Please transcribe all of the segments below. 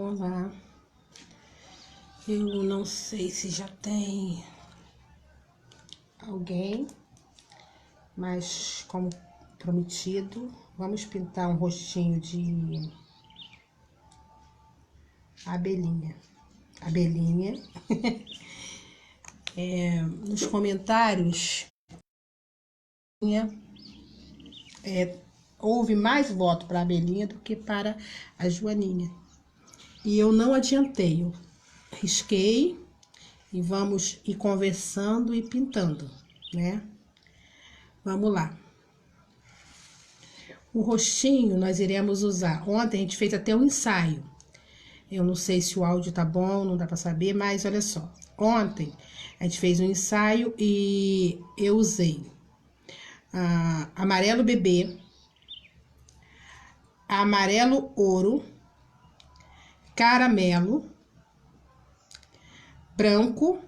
Olá, eu não sei se já tem alguém, mas como prometido, vamos pintar um rostinho de abelhinha. Nos comentários houve mais voto para a abelhinha do que para a joaninha. E eu não adiantei, eu risquei e vamos ir conversando e pintando, né? Vamos lá. O rostinho nós iremos usar. Ontem a gente fez até um ensaio. Eu não sei se o áudio tá bom, não dá para saber, mas olha só. Ontem a gente fez um ensaio e eu usei amarelo bebê, amarelo ouro, caramelo, branco.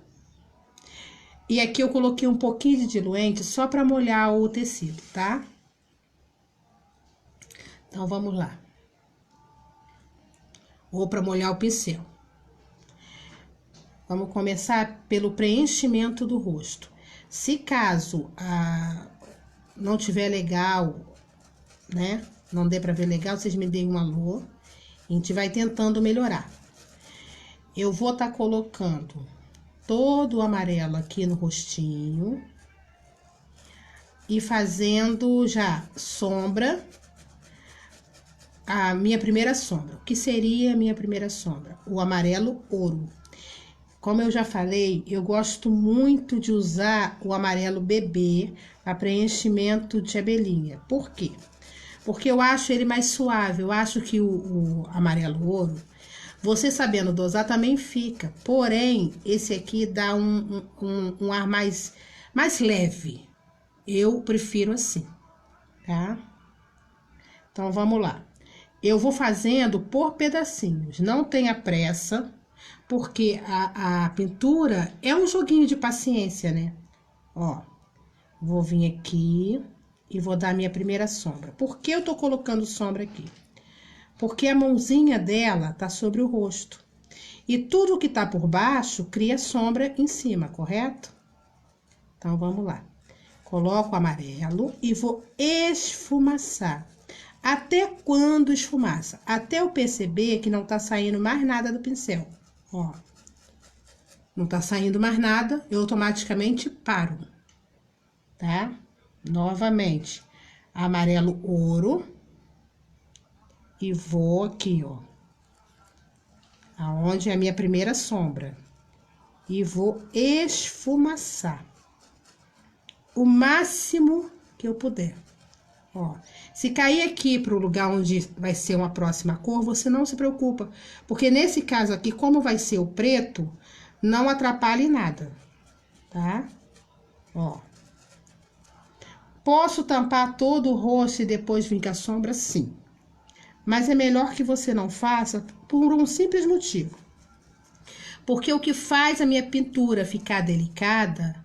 E aqui eu coloquei um pouquinho de diluente só para molhar o tecido, tá? Então, vamos lá. Ou para molhar o pincel. Vamos começar pelo preenchimento do rosto. Se caso não tiver legal, né? Não dê para ver legal, vocês me deem um alô. A gente vai tentando melhorar. Eu vou estar colocando todo o amarelo aqui no rostinho. E fazendo já sombra. A minha primeira sombra. O que seria a minha primeira sombra? O amarelo ouro. Como eu já falei, eu gosto muito de usar o amarelo bebê para preenchimento de abelhinha. Por quê? Porque eu acho ele mais suave. Eu acho que o amarelo ouro, você sabendo dosar também fica. Porém, esse aqui dá um ar mais leve. Eu prefiro assim, tá? Então, vamos lá. Eu vou fazendo por pedacinhos, não tenha pressa, porque a pintura é um joguinho de paciência, né? Ó, vou vir aqui e vou dar minha primeira sombra. Por que eu tô colocando sombra aqui? Porque a mãozinha dela tá sobre o rosto. E tudo que tá por baixo cria sombra em cima, correto? Então, vamos lá. Coloco o amarelo e vou esfumaçar. Até quando esfumaça? Até eu perceber que não tá saindo mais nada do pincel. Ó, não tá saindo mais nada, eu automaticamente paro, tá? Novamente, amarelo ouro. E vou aqui, ó. Aonde é a minha primeira sombra. E vou esfumaçar. O máximo que eu puder. Ó, se cair aqui para o lugar onde vai ser uma próxima cor, você não se preocupa. Porque nesse caso aqui, como vai ser o preto, não atrapalha em nada, tá? Ó. Posso tampar todo o rosto e depois vir com a sombra? Sim. Mas é melhor que você não faça por um simples motivo. Porque o que faz a minha pintura ficar delicada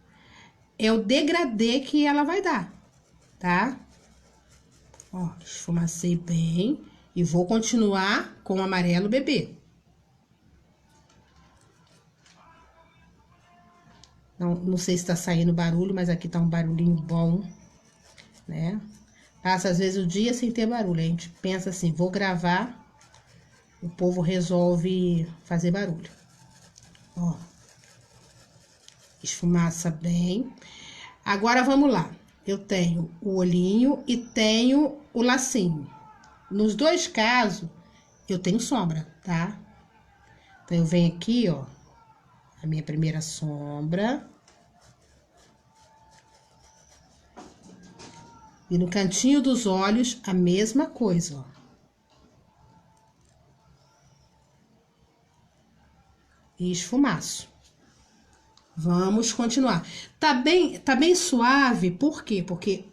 é o degradê que ela vai dar, tá? Ó, esfumacei bem e vou continuar com o amarelo bebê. Não sei se tá saindo barulho, mas aqui tá um barulhinho bom, né? Passa às vezes o dia sem ter barulho. A gente pensa assim, vou gravar, o povo resolve fazer barulho. Ó, esfumaça bem. Agora vamos lá. Eu tenho o olhinho e tenho o lacinho. Nos dois casos, eu tenho sombra, tá? Então, eu venho aqui, ó, a minha primeira sombra. E no cantinho dos olhos, a mesma coisa, ó. E esfumaço. Vamos continuar. Tá bem suave, por quê? Porque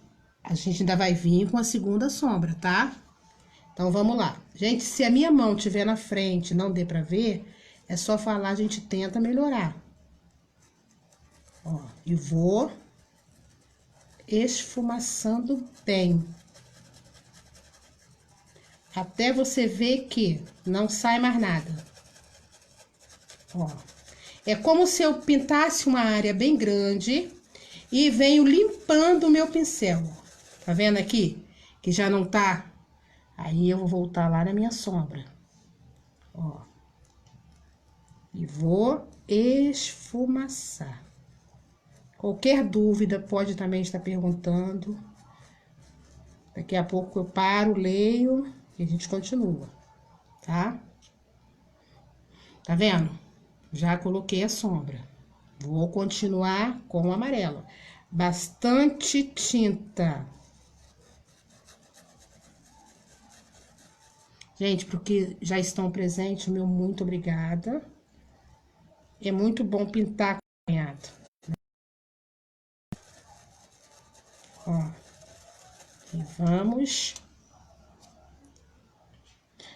a gente ainda vai vir com a segunda sombra, tá? Então, vamos lá. Gente, se a minha mão estiver na frente e não dê pra ver, é só falar, a gente tenta melhorar. Ó, e vou esfumaçando bem. até você ver que não sai mais nada. Ó. É como se eu pintasse uma área bem grande e venho limpando o meu pincel. Tá vendo aqui? Que já não tá. Aí eu vou voltar lá na minha sombra. Ó. E vou esfumaçar. Qualquer dúvida pode também estar perguntando. Daqui a pouco eu paro, leio e a gente continua, tá? Tá vendo? Já coloquei a sombra. Vou continuar com o amarelo. Bastante tinta. Gente, porque já estão presentes, meu muito obrigada. É muito bom pintar acompanhado. Ó. E vamos.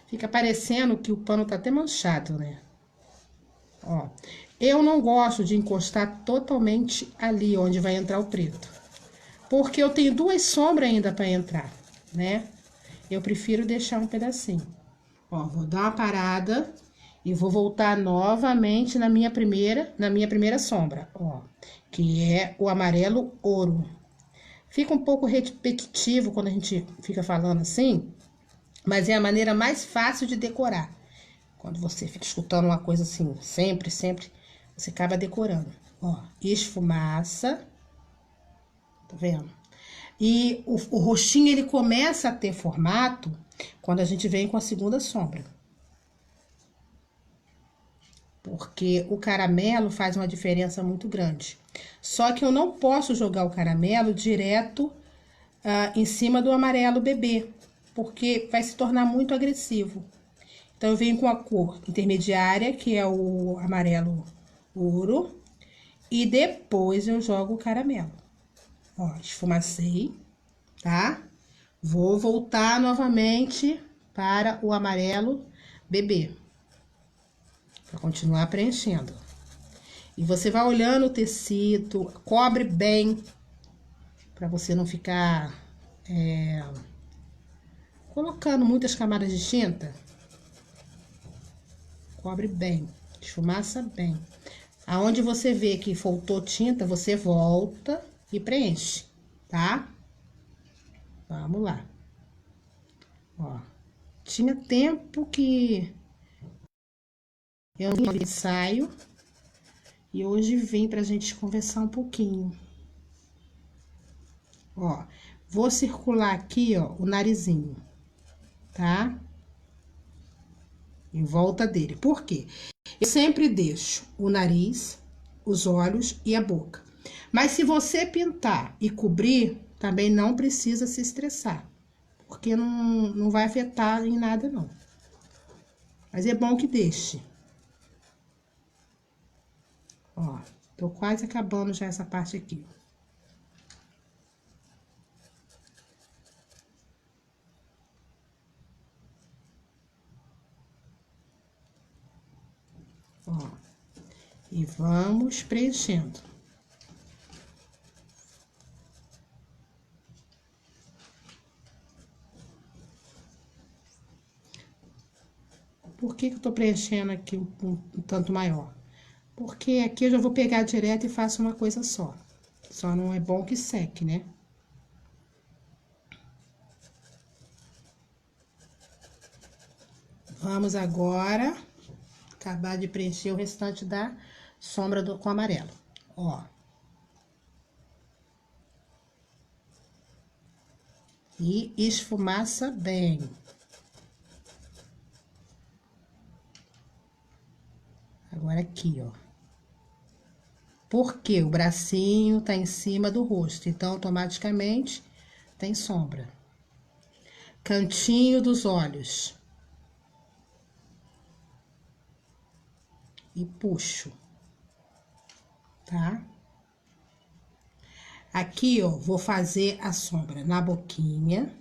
Fica parecendo que o pano tá até manchado, né? Ó. Eu não gosto de encostar totalmente ali onde vai entrar o preto. Porque eu tenho duas sombras ainda para entrar, né? Eu prefiro deixar um pedacinho. Ó, vou dar uma parada e vou voltar novamente na minha primeira sombra, ó, que é o amarelo ouro. Fica um pouco repetitivo quando a gente fica falando assim, mas é a maneira mais fácil de decorar. Quando você fica escutando uma coisa assim, sempre, você acaba decorando. Ó, esfumaça, tá vendo? E o roxinho, ele começa a ter formato quando a gente vem com a segunda sombra. Porque o caramelo faz uma diferença muito grande. Só que eu não posso jogar o caramelo direto em cima do amarelo bebê, porque vai se tornar muito agressivo. Então, eu venho com a cor intermediária, que é o amarelo ouro, e depois eu jogo o caramelo. Ó, esfumacei, tá? Vou voltar novamente para o amarelo bebê, para continuar preenchendo. E você vai olhando o tecido, cobre bem, para você não ficar colocando muitas camadas de tinta. Cobre bem, esfumaça bem. Aonde você vê que faltou tinta, você volta e preenche, tá? Vamos lá. Ó, tinha tempo que eu não vi ensaio e hoje vim pra gente conversar um pouquinho. Ó, vou circular aqui, ó, o narizinho, tá? Em volta dele. Por quê? Eu sempre deixo o nariz, os olhos e a boca. Mas se você pintar e cobrir, também não precisa se estressar. Porque não vai afetar em nada, não. Mas é bom que deixe. Ó, tô quase acabando já essa parte aqui. Ó, e vamos preenchendo. Por que que eu tô preenchendo aqui um tanto maior? Porque aqui eu já vou pegar direto e faço uma coisa só. Só não é bom que seque, né? Vamos agora acabar de preencher o restante da sombra com amarelo. Ó. E esfumaça bem. Agora aqui, ó. Porque o bracinho tá em cima do rosto, então automaticamente tem sombra. Cantinho dos olhos. E puxo, tá? Aqui, ó, vou fazer a sombra na boquinha.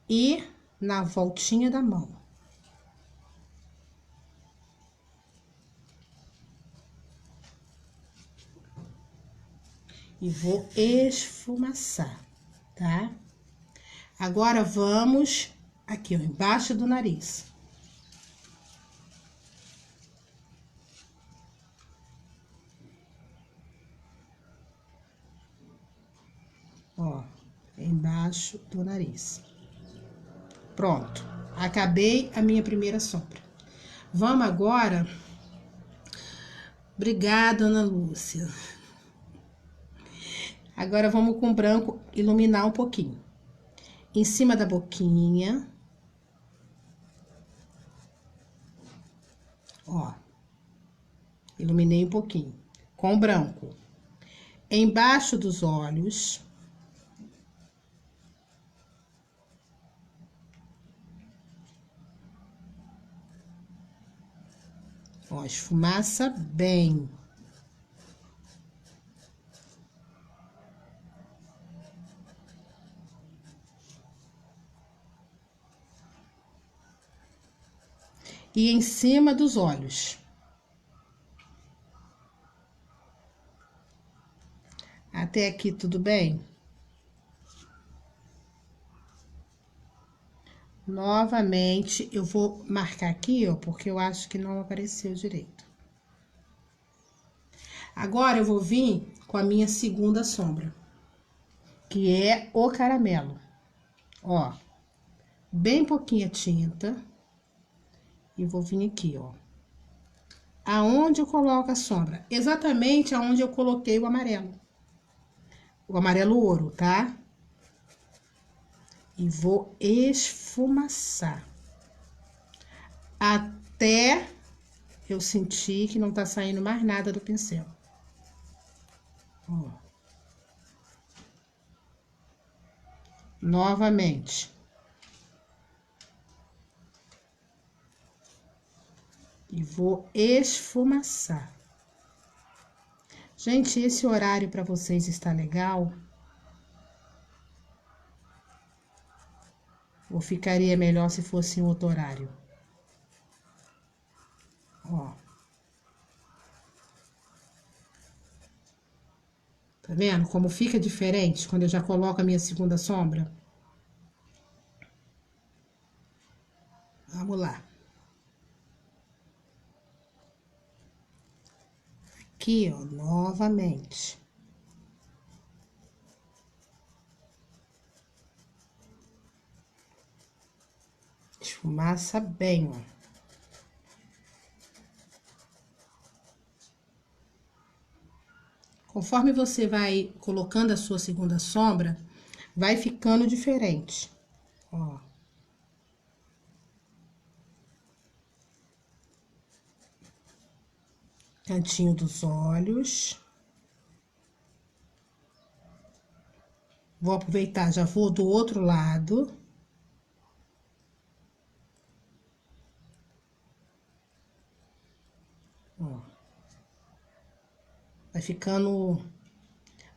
E na voltinha da mão. E vou esfumaçar, tá? Agora, vamos aqui, ó, embaixo do nariz. Ó, embaixo do nariz. Pronto, acabei a minha primeira sombra. Vamos agora... Obrigada, Ana Lúcia. Agora, vamos com branco iluminar um pouquinho. Em cima da boquinha. Ó. Iluminei um pouquinho. Com branco. Embaixo dos olhos. Ó, esfumaça bem. E em cima dos olhos. Até aqui tudo bem? Novamente, eu vou marcar aqui, ó, porque eu acho que não apareceu direito. Agora, eu vou vir com a minha segunda sombra, que é o caramelo. Ó, bem pouquinha tinta. E vou vir aqui, ó. Aonde eu coloco a sombra? Exatamente aonde eu coloquei o amarelo. O amarelo ouro, tá? E vou esfumaçar. Até eu sentir que não tá saindo mais nada do pincel. Ó. Novamente. E vou esfumaçar. Gente, esse horário para vocês está legal? Ou ficaria melhor se fosse em outro horário? Ó. Tá vendo como fica diferente quando eu já coloco a minha segunda sombra? Vamos lá. Aqui, ó, novamente. Esfumaça bem, ó. Conforme você vai colocando a sua segunda sombra, vai ficando diferente, ó. Cantinho dos olhos. Vou aproveitar, já vou do outro lado. Ó. Vai ficando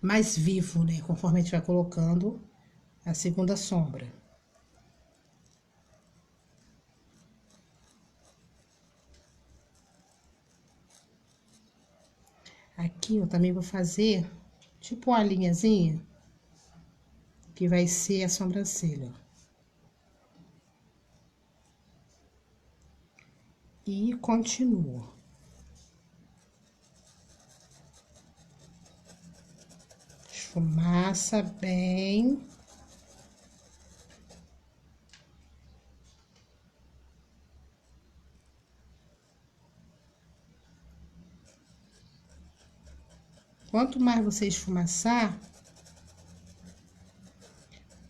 mais vivo, né? Conforme a gente vai colocando a segunda sombra. Aqui eu também vou fazer tipo uma linhazinha, que vai ser a sobrancelha. E continuo. Esfumaça bem. Quanto mais você esfumaçar,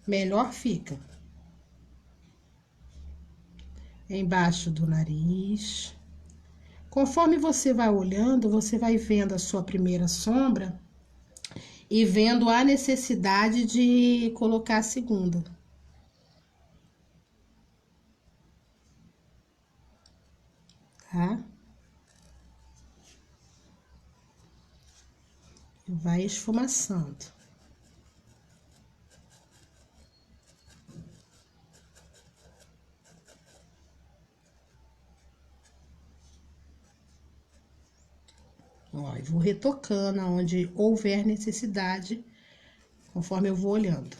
melhor fica. Embaixo do nariz. Conforme você vai olhando, você vai vendo a sua primeira sombra e vendo a necessidade de colocar a segunda. Tá? Vai esfumaçando. Ó, e vou retocando aonde houver necessidade, conforme eu vou olhando.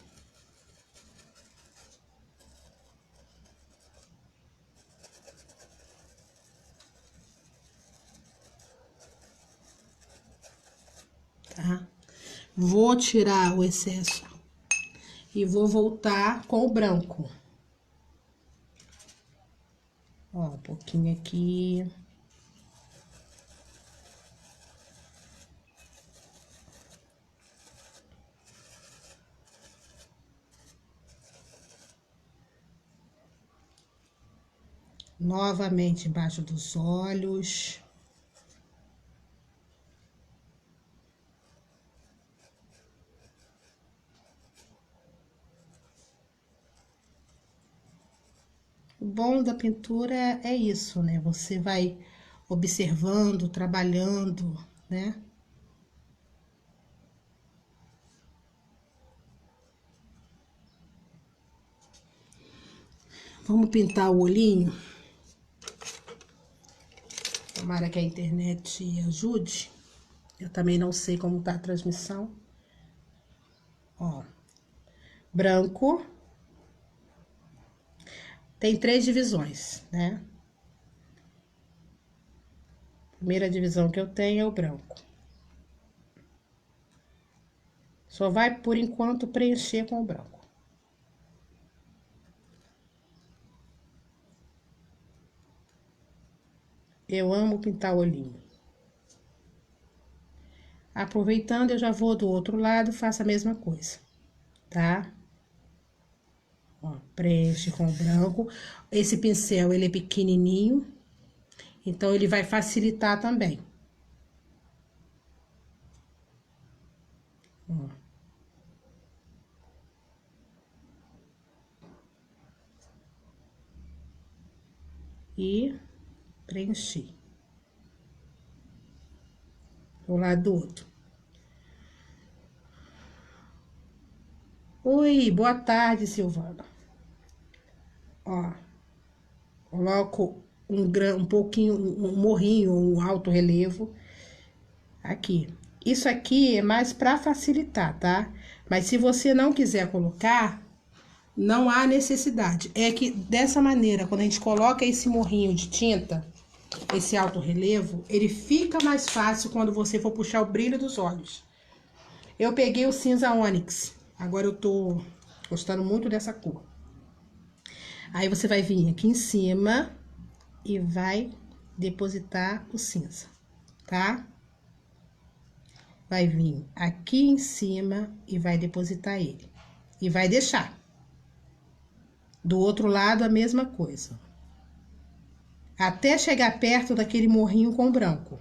Vou tirar o excesso e vou voltar com o branco. Ó, um pouquinho aqui. Novamente embaixo dos olhos. O bom da pintura é isso, né? Você vai observando, trabalhando, né? Vamos pintar o olhinho. Tomara que a internet ajude. Eu também não sei como tá a transmissão. Ó, branco. Tem 3 divisões, né? A primeira divisão que eu tenho é o branco. Só vai, por enquanto, preencher com o branco. Eu amo pintar o olhinho. Aproveitando, eu já vou do outro lado, faço a mesma coisa, tá? Ó, preenche com o branco. Esse pincel, ele é pequenininho, então ele vai facilitar também. Ó. E preenchi. Do lado do outro. Oi, boa tarde, Silvana. Ó, coloco um pouquinho, um morrinho, um alto relevo aqui. Isso aqui é mais para facilitar, tá? Mas se você não quiser colocar, não há necessidade. É que dessa maneira, quando a gente coloca esse morrinho de tinta, esse alto relevo, ele fica mais fácil quando você for puxar o brilho dos olhos. Eu peguei o cinza ônix. Agora eu tô gostando muito dessa cor. Aí você vai vir aqui em cima e vai depositar o cinza, tá? Vai vir aqui em cima e vai depositar ele. E vai deixar. Do outro lado, a mesma coisa. Até chegar perto daquele morrinho com branco.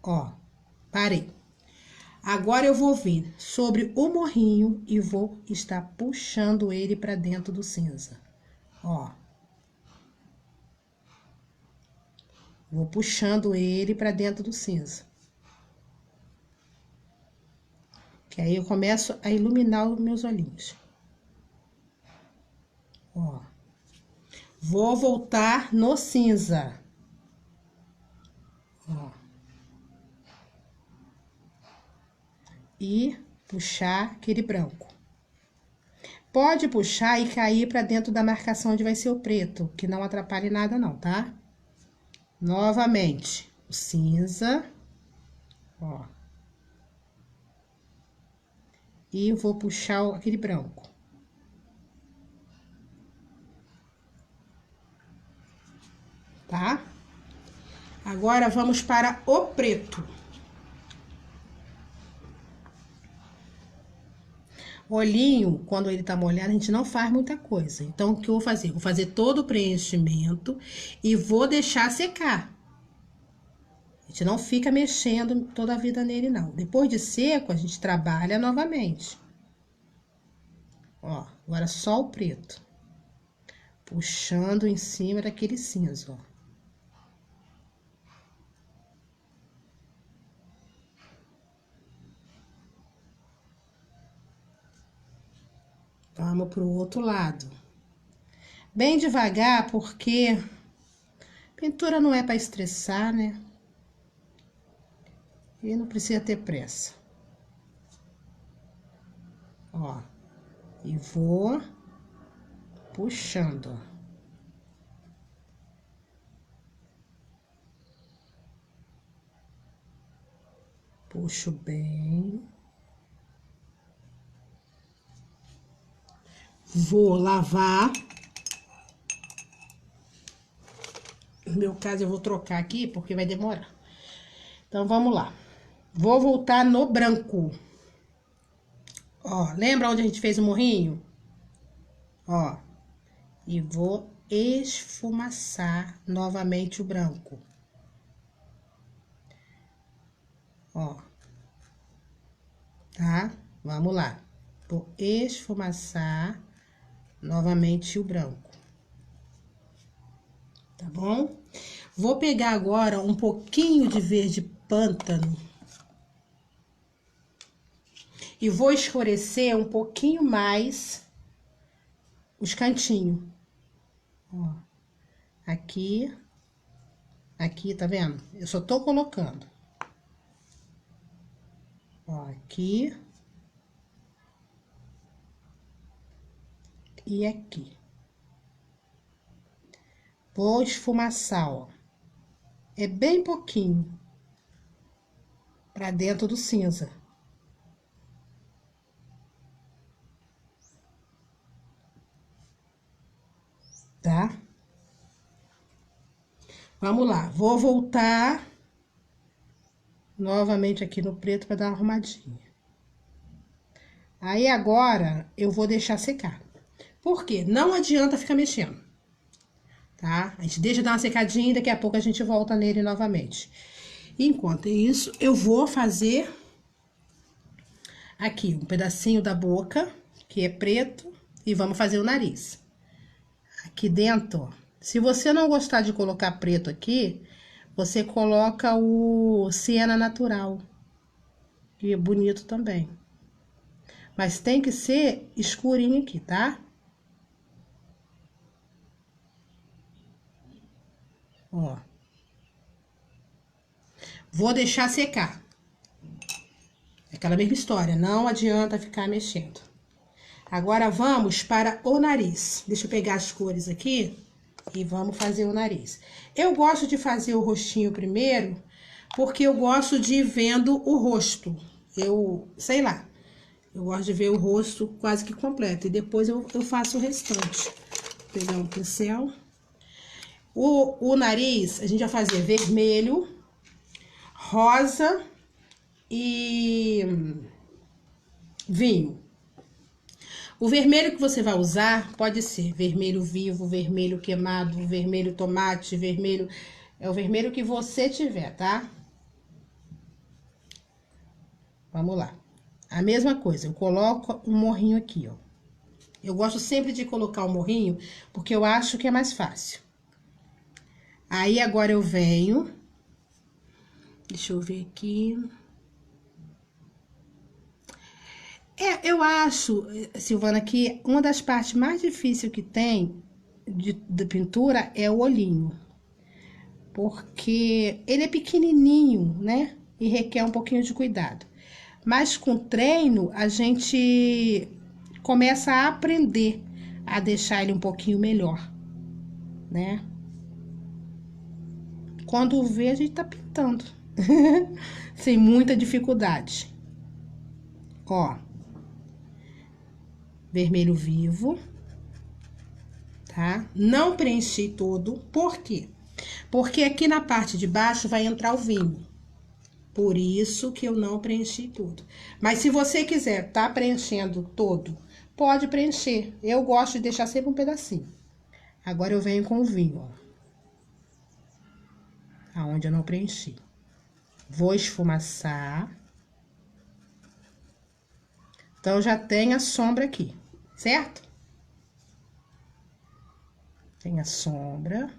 Ó, parei. Agora eu vou vir sobre o morrinho e vou estar puxando ele pra dentro do cinza. Ó. Vou puxando ele pra dentro do cinza. Que aí eu começo a iluminar os meus olhinhos. Ó. Vou voltar no cinza. Ó. E puxar aquele branco. Pode puxar e cair pra dentro da marcação onde vai ser o preto, que não atrapalhe nada não, tá? Novamente, o cinza. Ó. E vou puxar aquele branco. Tá? Agora, vamos para o preto. Olhinho, quando ele tá molhado, a gente não faz muita coisa. Então, o que eu vou fazer? Vou fazer todo o preenchimento e vou deixar secar. A gente não fica mexendo toda a vida nele, não. Depois de seco, a gente trabalha novamente. Ó, agora só o preto. Puxando em cima daquele cinza, ó. Vamos pro outro lado. Bem devagar, porque pintura não é para estressar, né? E não precisa ter pressa. Ó. E vou puxando, ó. Puxo bem. Vou lavar. No meu caso, eu vou trocar aqui, porque vai demorar. Então, vamos lá. Vou voltar no branco. Ó, lembra onde a gente fez o morrinho? Ó, e vou esfumaçar novamente o branco. Ó, tá? Vamos lá. Vou esfumaçar novamente o branco. Tá bom? Vou pegar agora um pouquinho de verde pântano e vou escurecer um pouquinho mais os cantinhos. Ó, aqui, tá vendo? Eu só tô colocando. Ó, aqui e aqui. Vou esfumaçar, ó. É bem pouquinho pra dentro do cinza. Tá? Vamos lá, vou voltar novamente aqui no preto para dar uma arrumadinha. Aí agora eu vou deixar secar. Por quê? Não adianta ficar mexendo, tá? A gente deixa dar uma secadinha e daqui a pouco a gente volta nele novamente. Enquanto isso, eu vou fazer aqui um pedacinho da boca, que é preto, e vamos fazer o nariz. Aqui dentro, ó. Se você não gostar de colocar preto aqui, você coloca o siena natural, que é bonito também. Mas tem que ser escurinho aqui, tá? Ó. Vou deixar secar. É aquela mesma história, não adianta ficar mexendo. Agora, vamos para o nariz. Deixa eu pegar as cores aqui e vamos fazer o nariz. Eu gosto de fazer o rostinho primeiro, porque eu gosto de ir vendo o rosto. Sei lá, eu gosto de ver o rosto quase que completo. E depois eu faço o restante. Vou pegar um pincel. O nariz, a gente vai fazer vermelho, rosa e vinho. O vermelho que você vai usar pode ser vermelho vivo, vermelho queimado, vermelho tomate, vermelho... É o vermelho que você tiver, tá? Vamos lá. A mesma coisa, eu coloco um morrinho aqui, ó. Eu gosto sempre de colocar o morrinho, porque eu acho que é mais fácil. Aí, agora eu venho... Deixa eu ver aqui... eu acho, Silvana, que uma das partes mais difíceis que tem de pintura é o olhinho. Porque ele é pequenininho, né? E requer um pouquinho de cuidado. Mas com treino, a gente começa a aprender a deixar ele um pouquinho melhor, né? Quando vê, a gente tá pintando. Sem muita dificuldade. Ó. Vermelho vivo, tá? Não preenchi todo, por quê? Porque aqui na parte de baixo vai entrar o vinho. Por isso que eu não preenchi tudo. Mas se você quiser tá preenchendo todo, pode preencher. Eu gosto de deixar sempre um pedacinho. Agora eu venho com o vinho, ó. Aonde eu não preenchi. Vou esfumaçar. Então, já tem a sombra aqui, certo? Tem a sombra.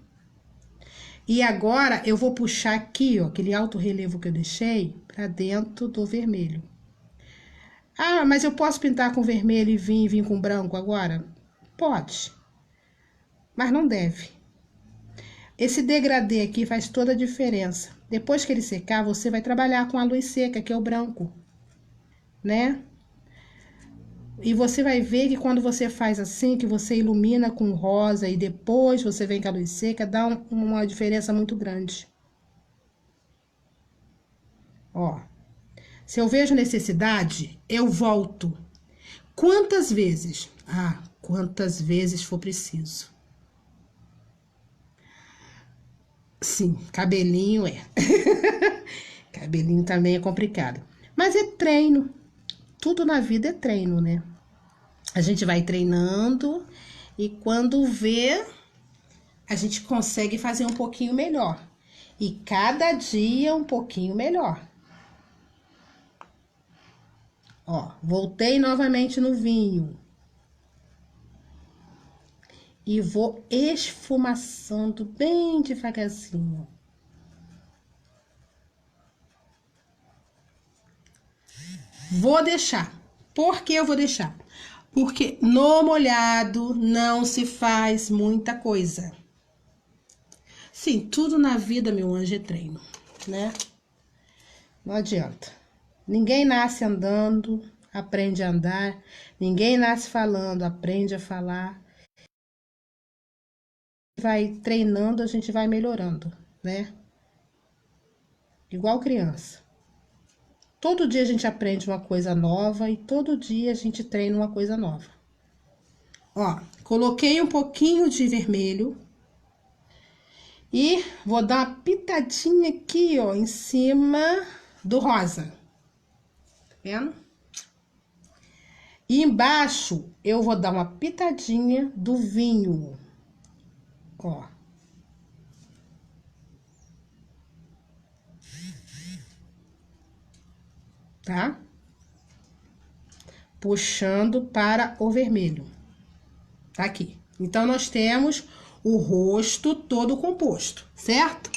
E agora, eu vou puxar aqui, ó, aquele alto relevo que eu deixei pra dentro do vermelho. Ah, mas eu posso pintar com vermelho e vir com branco agora? Pode. Mas não deve. Esse degradê aqui faz toda a diferença. Depois que ele secar, você vai trabalhar com a luz seca, que é o branco, né? E você vai ver que quando você faz assim, que você ilumina com rosa e depois você vem com a luz seca, dá uma diferença muito grande. Ó. Se eu vejo necessidade, eu volto. Quantas vezes? Ah, quantas vezes for preciso. Sim, cabelinho é. Cabelinho também é complicado. Mas é treino. Tudo na vida é treino, né? A gente vai treinando e quando vê, a gente consegue fazer um pouquinho melhor. E cada dia um pouquinho melhor. Ó, voltei novamente no vinho. E vou esfumaçando bem devagarzinho. Vou deixar. Por que eu vou deixar? Porque no molhado não se faz muita coisa. Sim, tudo na vida, meu anjo, é treino, né? Não adianta. Ninguém nasce andando, aprende a andar. Ninguém nasce falando, aprende a falar. Vai treinando, a gente vai melhorando, né? Igual criança. Todo dia a gente aprende uma coisa nova e todo dia a gente treina uma coisa nova. Ó, coloquei um pouquinho de vermelho e vou dar uma pitadinha aqui, ó, em cima do rosa. Tá vendo? E embaixo eu vou dar uma pitadinha do vinho. Ó. Tá? Puxando para o vermelho. Tá aqui. Então, nós temos o rosto todo composto, certo?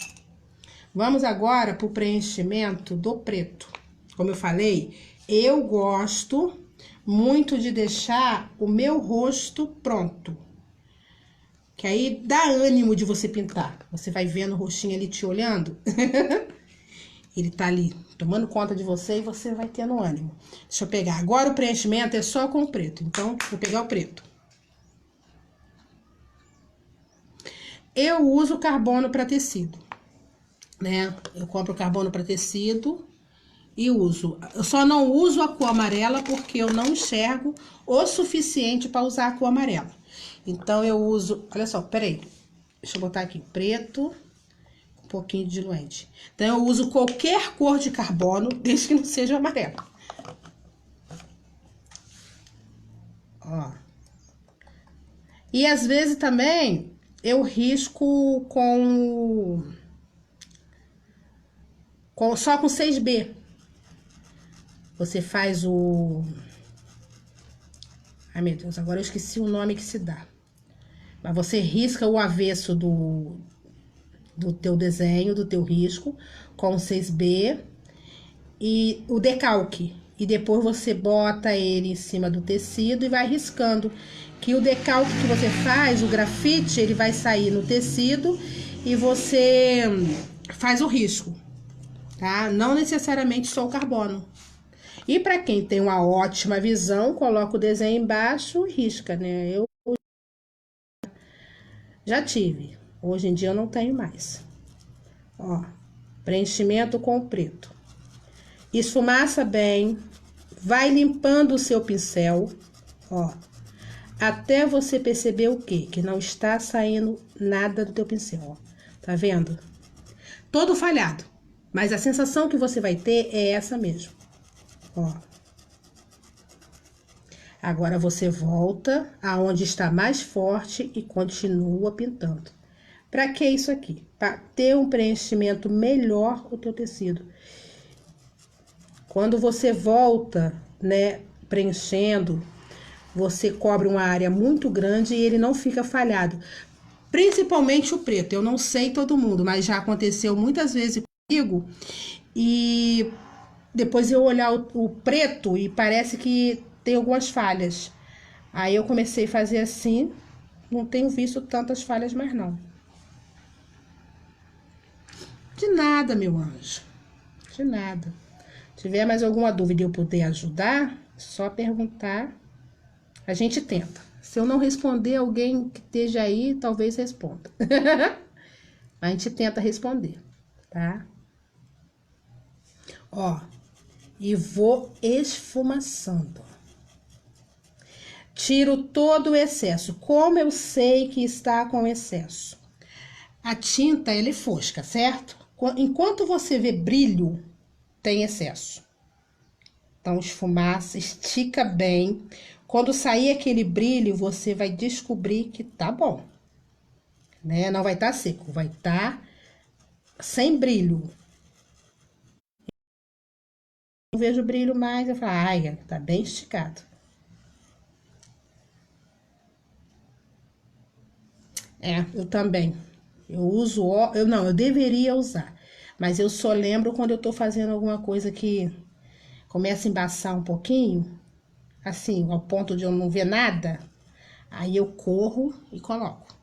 Vamos agora para o preenchimento do preto. Como eu falei, eu gosto muito de deixar o meu rosto pronto. Que aí dá ânimo de você pintar. Você vai vendo o rostinho ali te olhando. Ele tá ali tomando conta de você e você vai tendo ânimo. Deixa eu pegar. Agora o preenchimento é só com o preto. Então, vou pegar o preto. Eu uso carbono para tecido, né? Eu compro carbono para tecido e uso. Eu só não uso a cor amarela porque eu não enxergo o suficiente para usar a cor amarela. Então, eu uso... Olha só, peraí. Deixa eu botar aqui preto, um pouquinho de diluente. Então, eu uso qualquer cor de carbono, desde que não seja amarelo. Ó. E, às vezes, também... eu risco só com 6B. Você faz o... Ai, meu Deus, agora eu esqueci o nome que se dá. Mas você risca o avesso do teu desenho, do teu risco, com 6B e o decalque. E depois você bota ele em cima do tecido e vai riscando. Que o decalque que você faz, o grafite, ele vai sair no tecido e você faz o risco, tá? Não necessariamente só o carbono. E para quem tem uma ótima visão, coloca o desenho embaixo e risca, né? Eu já tive. Hoje em dia eu não tenho mais. Ó, preenchimento com preto. Esfumaça bem, vai limpando o seu pincel, ó, até você perceber o quê? Que não está saindo nada do teu pincel, ó. Tá vendo? Todo falhado, mas a sensação que você vai ter é essa mesmo, ó. Agora você volta aonde está mais forte e continua pintando. Para que isso aqui? Para ter um preenchimento melhor o teu tecido. Quando você volta, né, preenchendo, você cobre uma área muito grande e ele não fica falhado. Principalmente o preto. Eu não sei todo mundo, mas já aconteceu muitas vezes comigo. E depois eu olhar o preto e parece que tem algumas falhas. Aí eu comecei a fazer assim, não tenho visto tantas falhas mais não. De nada, meu anjo. De nada. Se tiver mais alguma dúvida e eu puder ajudar, só perguntar. A gente tenta. Se eu não responder, alguém que esteja aí, talvez responda. A gente tenta responder, tá? Ó, e vou esfumaçando. Tiro todo o excesso. Como eu sei que está com excesso? A tinta, ela é fosca, certo? Enquanto você vê brilho, tem excesso. Então, esfumaça, estica bem. Quando sair aquele brilho, você vai descobrir que tá bom, né? Não vai estar seco, vai estar sem brilho. Não vejo brilho mais, eu falo, ai, tá bem esticado. Eu também. Eu uso, eu deveria usar, mas eu só lembro quando eu tô fazendo alguma coisa que começa a embaçar um pouquinho, assim, ao ponto de eu não ver nada, aí eu corro e coloco.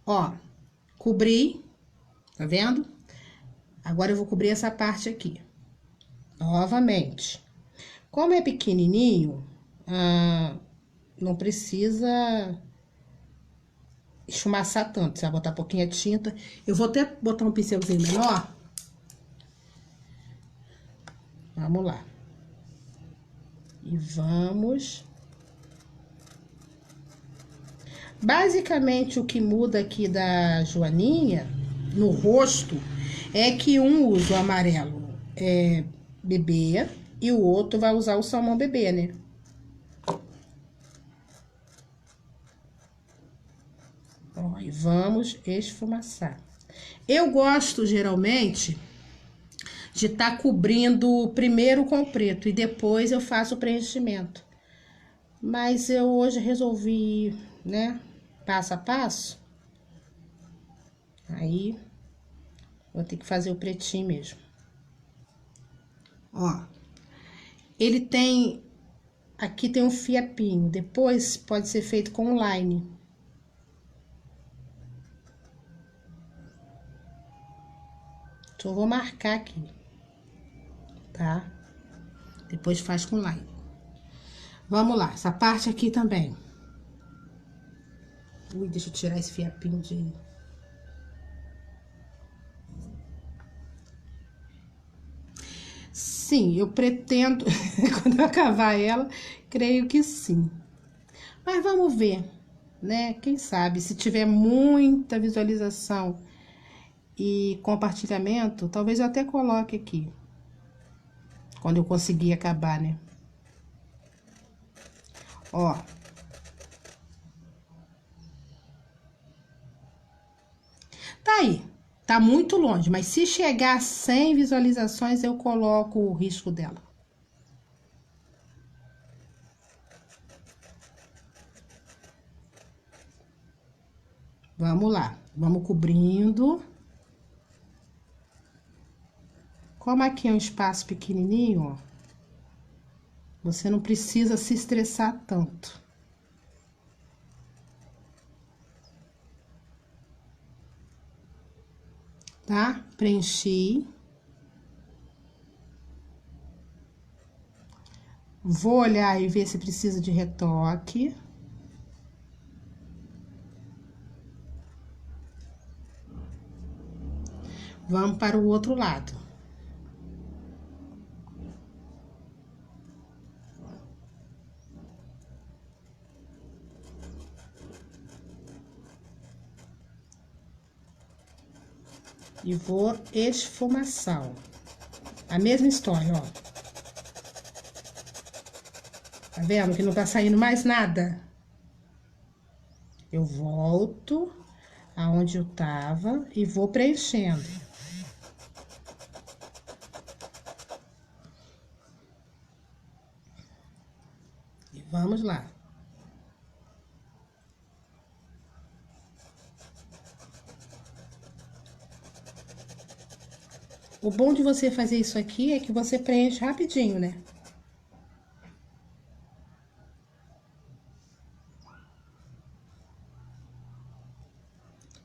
Ó, cobri, tá vendo? Agora eu vou cobrir essa parte aqui. Novamente. Como é pequenininho, não precisa esfumaçar tanto. Você vai botar pouquinha tinta. Eu vou até botar um pincelzinho menor. Vamos lá. E vamos. Basicamente, o que muda aqui da Joaninha, no rosto, é que um usa o amarelo bebê e o outro vai usar o salmão bebê, né? Ó, e vamos esfumaçar. Eu gosto, geralmente, de estar cobrindo primeiro com preto e depois eu faço o preenchimento. Mas eu hoje resolvi, né, passo a passo. Aí, vou ter que fazer o pretinho mesmo. Ó, ele tem, aqui tem um fiapinho, depois pode ser feito com line. Então, eu vou marcar aqui, tá? Depois faz com line. Vamos lá, essa parte aqui também. Ui, deixa eu tirar esse fiapinho de... Sim, eu pretendo, quando eu acabar ela, creio que sim. Mas vamos ver, né? Quem sabe, se tiver muita visualização e compartilhamento, talvez eu até coloque aqui. Quando eu conseguir acabar, né? Ó. Tá aí. Tá muito longe, mas se chegar a 100 visualizações, eu coloco o risco dela. Vamos lá. Vamos cobrindo. Como aqui é um espaço pequenininho, ó, você não precisa se estressar tanto. Tá? Preenchi. Vou olhar e ver se precisa de retoque. Vamos para o outro lado. E vou esfumaçar, ó. A mesma história, ó. Tá vendo que não tá saindo mais nada? Eu volto aonde eu tava e vou preenchendo. E vamos lá. O bom de você fazer isso aqui é que você preenche rapidinho, né?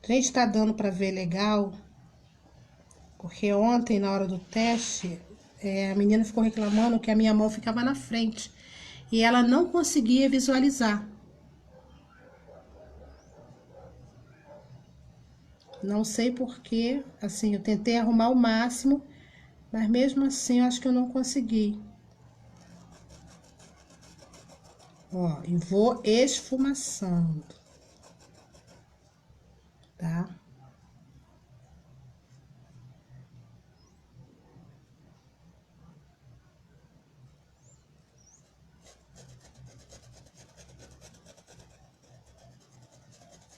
Gente, tá dando pra ver legal, porque ontem, na hora do teste, a menina ficou reclamando que a minha mão ficava na frente e ela não conseguia visualizar. Não sei porquê, assim, eu tentei arrumar o máximo Mas mesmo assim, eu acho que eu não consegui. Ó, e vou esfumaçando, tá?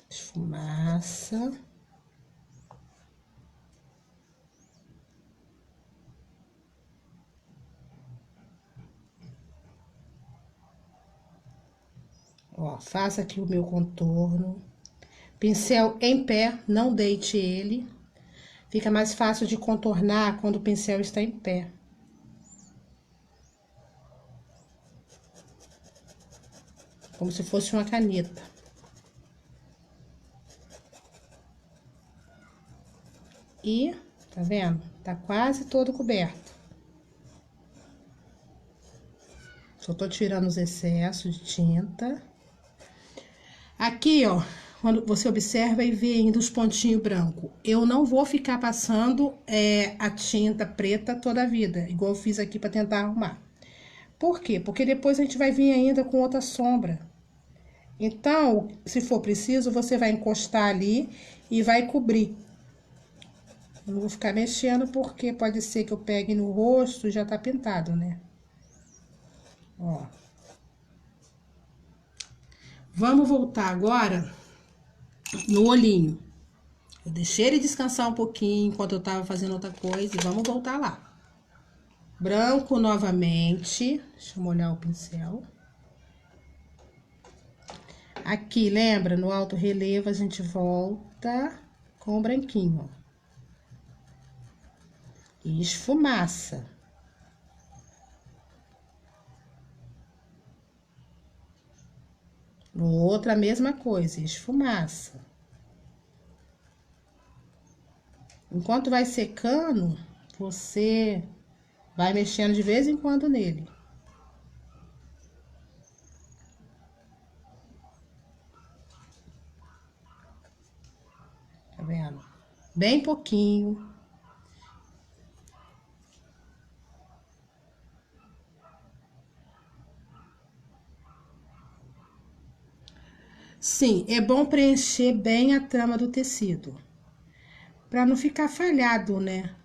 Esfumaça. Ó, faça aqui o meu contorno. Pincel em pé, não deite ele. Fica mais fácil de contornar quando o pincel está em pé. Como se fosse uma caneta. E, tá vendo? Tá quase todo coberto. Só tô tirando os excessos de tinta. Aqui, ó, quando você observa e vê ainda os pontinhos brancos. Eu não vou ficar passando a tinta preta toda a vida, igual eu fiz aqui pra tentar arrumar. Por quê? Porque depois a gente vai vir ainda com outra sombra. Então, se for preciso, você vai encostar ali e vai cobrir. Eu não vou ficar mexendo porque pode ser que eu pegue no rosto e já tá pintado, né? Ó. Vamos voltar agora no olhinho. Eu deixei ele descansar um pouquinho enquanto eu tava fazendo outra coisa e vamos voltar lá. Branco novamente. Deixa eu molhar o pincel. Aqui, lembra? No alto relevo a gente volta com o branquinho, ó. E esfumaça. No outro, a mesma coisa, esfumaça. Enquanto vai secando, você vai mexendo de vez em quando nele. Tá vendo? Bem pouquinho. Sim, é bom preencher bem a trama do tecido. Pra não ficar falhado, né?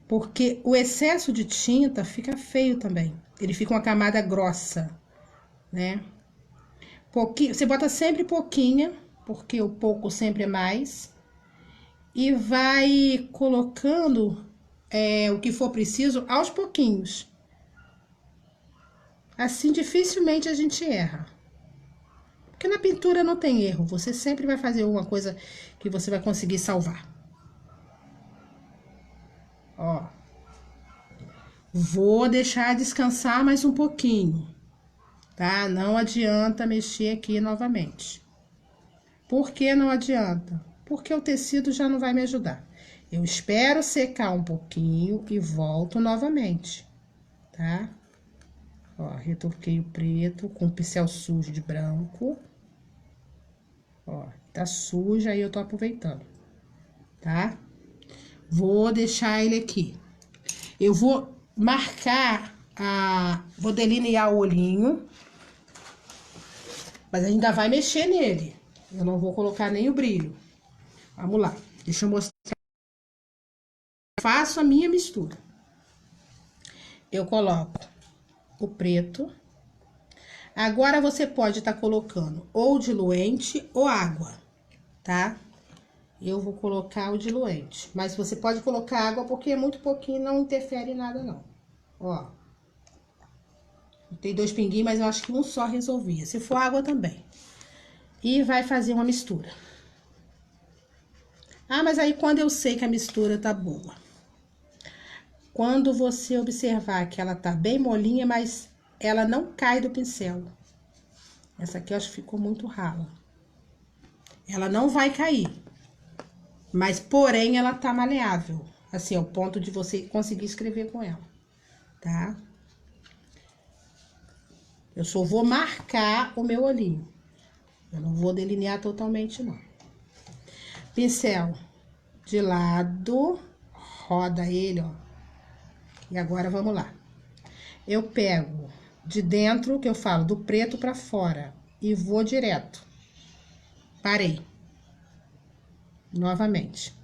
Porque o excesso de tinta fica feio também. Ele fica uma camada grossa, né? Pouquinho, você bota sempre pouquinha, porque o pouco sempre é mais. E vai colocando o que for preciso aos pouquinhos. Assim, dificilmente a gente erra. Porque na pintura não tem erro. Você sempre vai fazer uma coisa que você vai conseguir salvar. Ó. Vou deixar descansar mais um pouquinho, tá? Não adianta mexer aqui novamente. Por que não adianta? Porque o tecido já não vai me ajudar. Eu espero secar um pouquinho e volto novamente, tá? Ó, retoquei o preto com o pincel sujo de branco. Ó, tá sujo, aí eu tô aproveitando, tá? Vou deixar ele aqui. Eu vou marcar vou delinear o olhinho, mas ainda vai mexer nele. Eu não vou colocar nem o brilho. Vamos lá, deixa eu mostrar. Faço a minha mistura. Eu coloco o preto. Agora, você pode estar colocando ou diluente ou água, tá? Eu vou colocar o diluente, mas você pode colocar água porque é muito pouquinho, não interfere em nada, não. Ó. Tem 2 pinguinhos, mas eu acho que um só resolvia. Se for água, também. E vai fazer uma mistura. Ah, mas aí quando eu sei que a mistura tá boa? Quando você observar que ela tá bem molinha, mas ela não cai do pincel. Essa aqui eu acho que ficou muito rala. Ela não vai cair. Mas, porém, ela tá maleável. Assim, ao ponto de você conseguir escrever com ela. Tá? Eu só vou marcar o meu olhinho. Eu não vou delinear totalmente, não. Pincel de lado. Roda ele, ó. E agora, vamos lá. Eu pego de dentro, que eu falo, do preto pra fora. E vou direto. Parei. Novamente.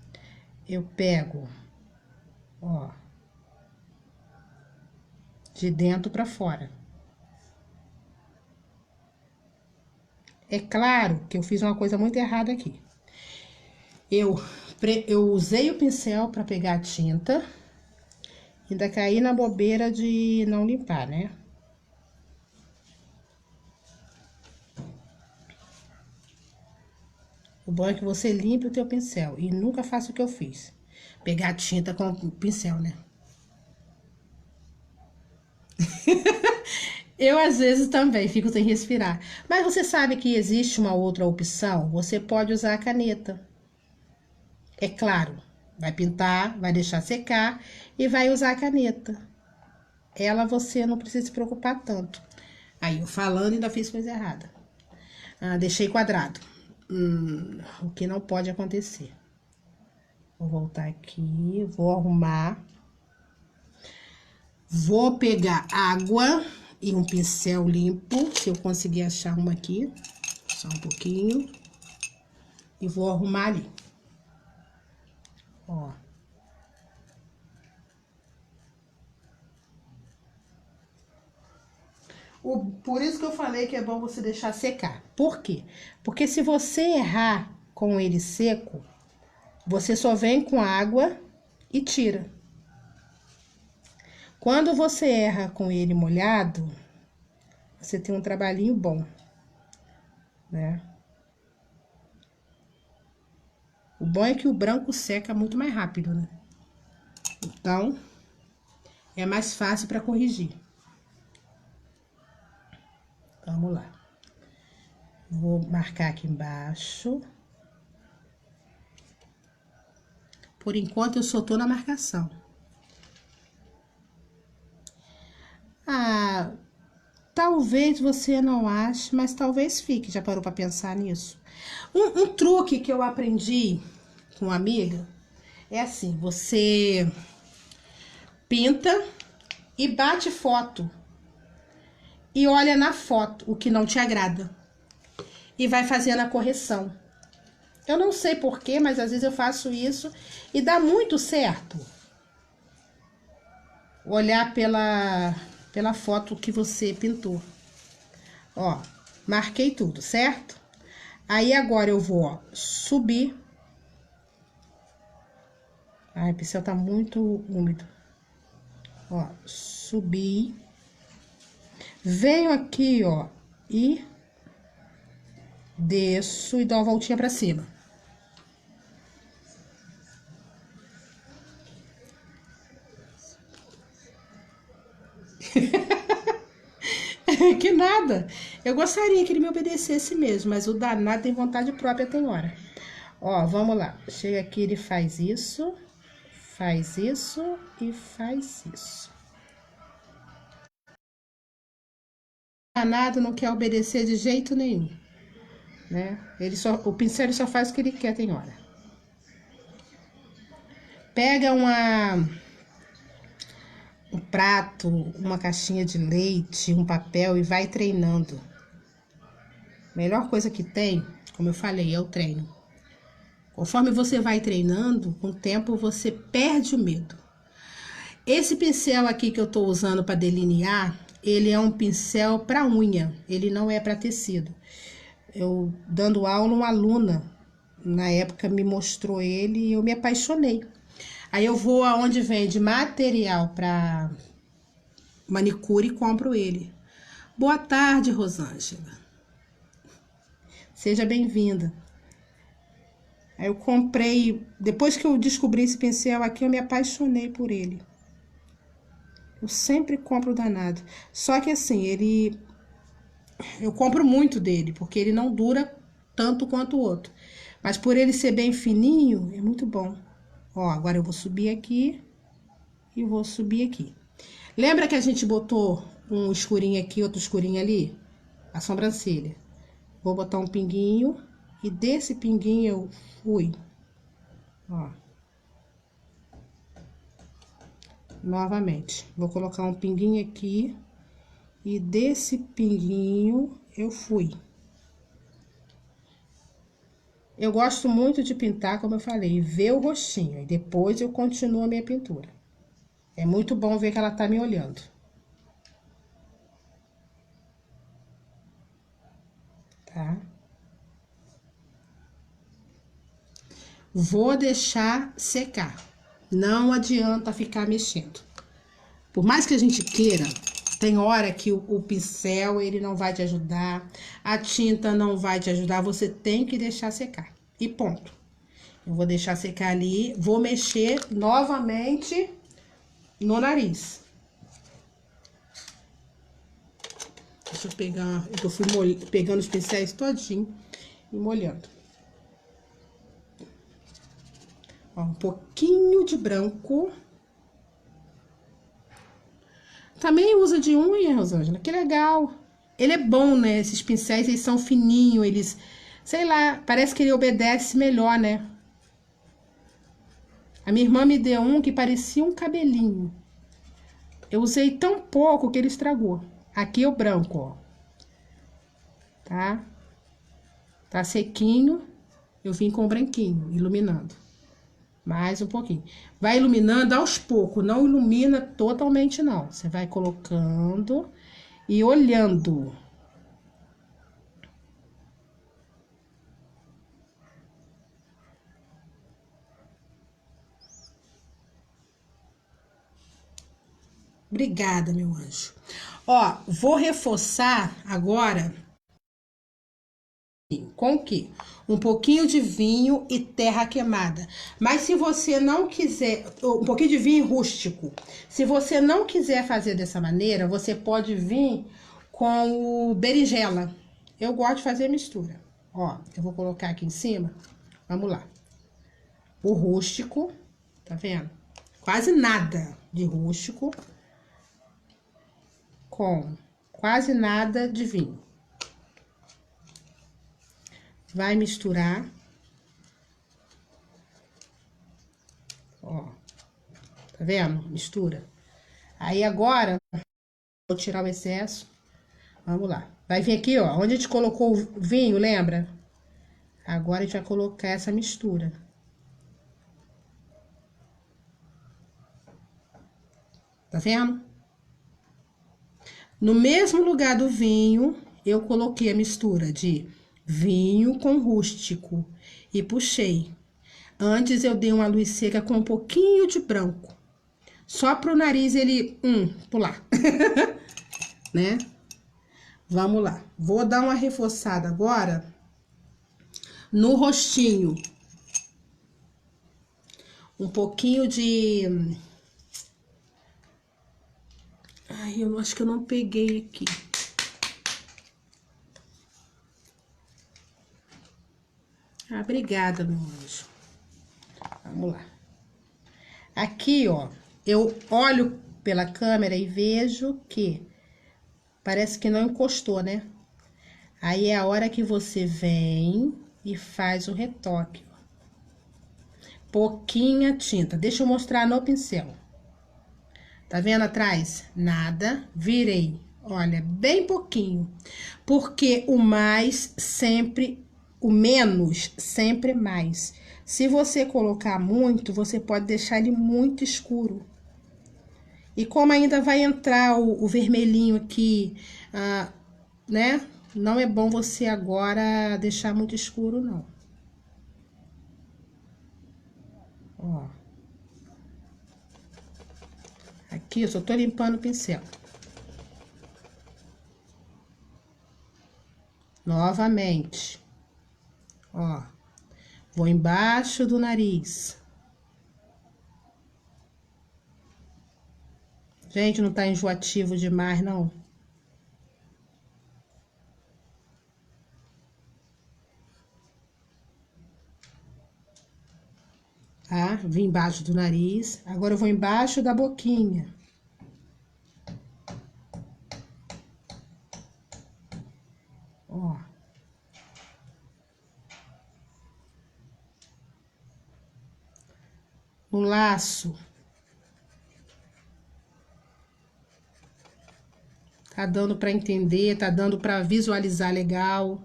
Eu pego, ó, de dentro pra fora. É claro que eu fiz uma coisa muito errada aqui. Eu usei o pincel pra pegar a tinta. Ainda caí na bobeira de não limpar, né? O bom é que você limpe o teu pincel e nunca faça o que eu fiz. Pegar tinta com o pincel, né? Eu, às vezes, também fico sem respirar. Mas você sabe que existe uma outra opção? Você pode usar a caneta. É claro, vai pintar, vai deixar secar e vai usar a caneta. Ela você não precisa se preocupar tanto. Aí, eu falando, ainda fiz coisa errada. Deixei quadrado. O que não pode acontecer. Vou voltar aqui, vou arrumar. Vou pegar água e um pincel limpo, se eu conseguir achar uma aqui, só um pouquinho. E vou arrumar ali. Ó. Por isso que eu falei que é bom você deixar secar. Por quê? Porque se você errar com ele seco, você só vem com água e tira. Quando você erra com ele molhado, você tem um trabalhinho bom, né? O bom é que o branco seca muito mais rápido, né? Então, é mais fácil para corrigir. Vamos lá. Vou marcar aqui embaixo. Por enquanto, eu só tô na marcação. Talvez você não ache, mas talvez fique. Já parou para pensar nisso? Um truque que eu aprendi com uma amiga é assim: você pinta e bate foto e olha na foto o que não te agrada e vai fazendo a correção. Eu não sei porquê, mas às vezes eu faço isso e dá muito certo. Olhar pela foto que você pintou. Ó, marquei tudo, certo? Aí agora eu vou, ó, subir. Ai, o pincel tá muito úmido. Ó, subir. Venho aqui, ó, e desço e dou uma voltinha pra cima. Que nada. Eu gostaria que ele me obedecesse mesmo, mas o danado tem vontade própria, tem hora. Ó, vamos lá. Chega aqui, ele faz isso e faz isso. O danado não quer obedecer de jeito nenhum, né? O pincel ele só faz o que ele quer, tem hora. Pega um prato, uma caixinha de leite, um papel e vai treinando. Melhor coisa que tem, como eu falei, é o treino. Conforme você vai treinando, com o tempo você perde o medo. Esse pincel aqui que eu tô usando para delinear, ele é um pincel para unha, ele não é para tecido. Eu dando aula, uma aluna, na época, me mostrou ele e eu me apaixonei. Aí eu vou aonde vende material para manicure e compro ele. Boa tarde, Rosângela. Seja bem-vinda. Aí eu comprei, depois que eu descobri esse pincel aqui, eu me apaixonei por ele. Eu sempre compro danado. Só que assim, eu compro muito dele, porque ele não dura tanto quanto o outro. Mas por ele ser bem fininho, é muito bom. Ó, agora eu vou subir aqui e vou subir aqui. Lembra que a gente botou um escurinho aqui, outro escurinho ali? A sobrancelha. Vou botar um pinguinho e desse pinguinho eu fui. Ó. novamente. Vou colocar um pinguinho aqui. E desse pinguinho, eu fui. Eu gosto muito de pintar, como eu falei, ver o rostinho. E depois eu continuo a minha pintura. É muito bom ver que ela tá me olhando. Tá? Vou deixar secar. Não adianta ficar mexendo. Por mais que a gente queira, tem hora que o pincel, ele não vai te ajudar, a tinta não vai te ajudar, você tem que deixar secar. E ponto. Eu vou deixar secar ali, vou mexer novamente no nariz. Deixa eu pegar, eu fui pegando os pincéis todinho e molhando. Ó, um pouquinho de branco. Também usa de unha, Rosângela, que legal. Ele é bom, né? Esses pincéis, eles são fininhos, eles... Sei lá, parece que ele obedece melhor, né? A minha irmã me deu um que parecia um cabelinho. Eu usei tão pouco que ele estragou. Aqui é o branco, ó. Tá? Tá sequinho. Eu vim com o branquinho, iluminando. Mais um pouquinho. Vai iluminando aos poucos, não ilumina totalmente, não. Você vai colocando e olhando. Obrigada, meu anjo. Ó, vou reforçar agora com o quê? Um pouquinho de vinho e terra queimada. Mas se você não quiser, um pouquinho de vinho rústico. Se você não quiser fazer dessa maneira, você pode vir com o berinjela. Eu gosto de fazer mistura. Ó, eu vou colocar aqui em cima. Vamos lá. O rústico, tá vendo? Quase nada de rústico com quase nada de vinho. Vai misturar. Ó, tá vendo? Mistura. Aí agora, vou tirar o excesso. Vamos lá. Vai vir aqui, ó, onde a gente colocou o vinho, lembra? Agora a gente vai colocar essa mistura. Tá vendo? No mesmo lugar do vinho, eu coloquei a mistura de vinho com rústico e puxei. Antes eu dei uma luz seca com um pouquinho de branco. Só pro nariz ele, pular. Né? Vamos lá. Vou dar uma reforçada agora no rostinho. Um pouquinho de... Ai, eu acho que eu não peguei aqui. Ah, obrigada, meu anjo. Vamos lá. Aqui, ó, eu olho pela câmera e vejo que parece que não encostou, né? Aí é a hora que você vem e faz o retoque. Pouquinha tinta. Deixa eu mostrar no pincel. Tá vendo atrás? Nada. Virei. Olha, bem pouquinho. Porque o mais sempre, o menos sempre mais. Se você colocar muito, você pode deixar ele muito escuro. E como ainda vai entrar o vermelhinho aqui, né? Não é bom você agora deixar muito escuro, não. Ó. Aqui eu só tô limpando o pincel. Novamente. Ó. Vou embaixo do nariz. Gente, não tá enjoativo demais, não. Tá? Vim embaixo do nariz. Agora eu vou embaixo da boquinha. Ó. No laço. Tá dando para entender, tá dando para visualizar legal.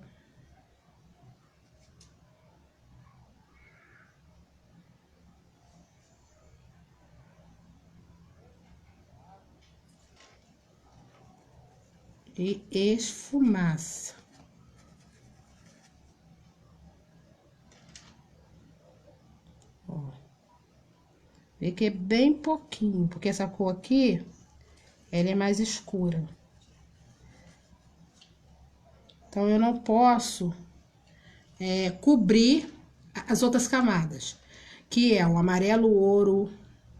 E esfumaça. Ó. Vê que é bem pouquinho, porque essa cor aqui, ela é mais escura. Então, eu não posso cobrir as outras camadas, que é o amarelo ouro,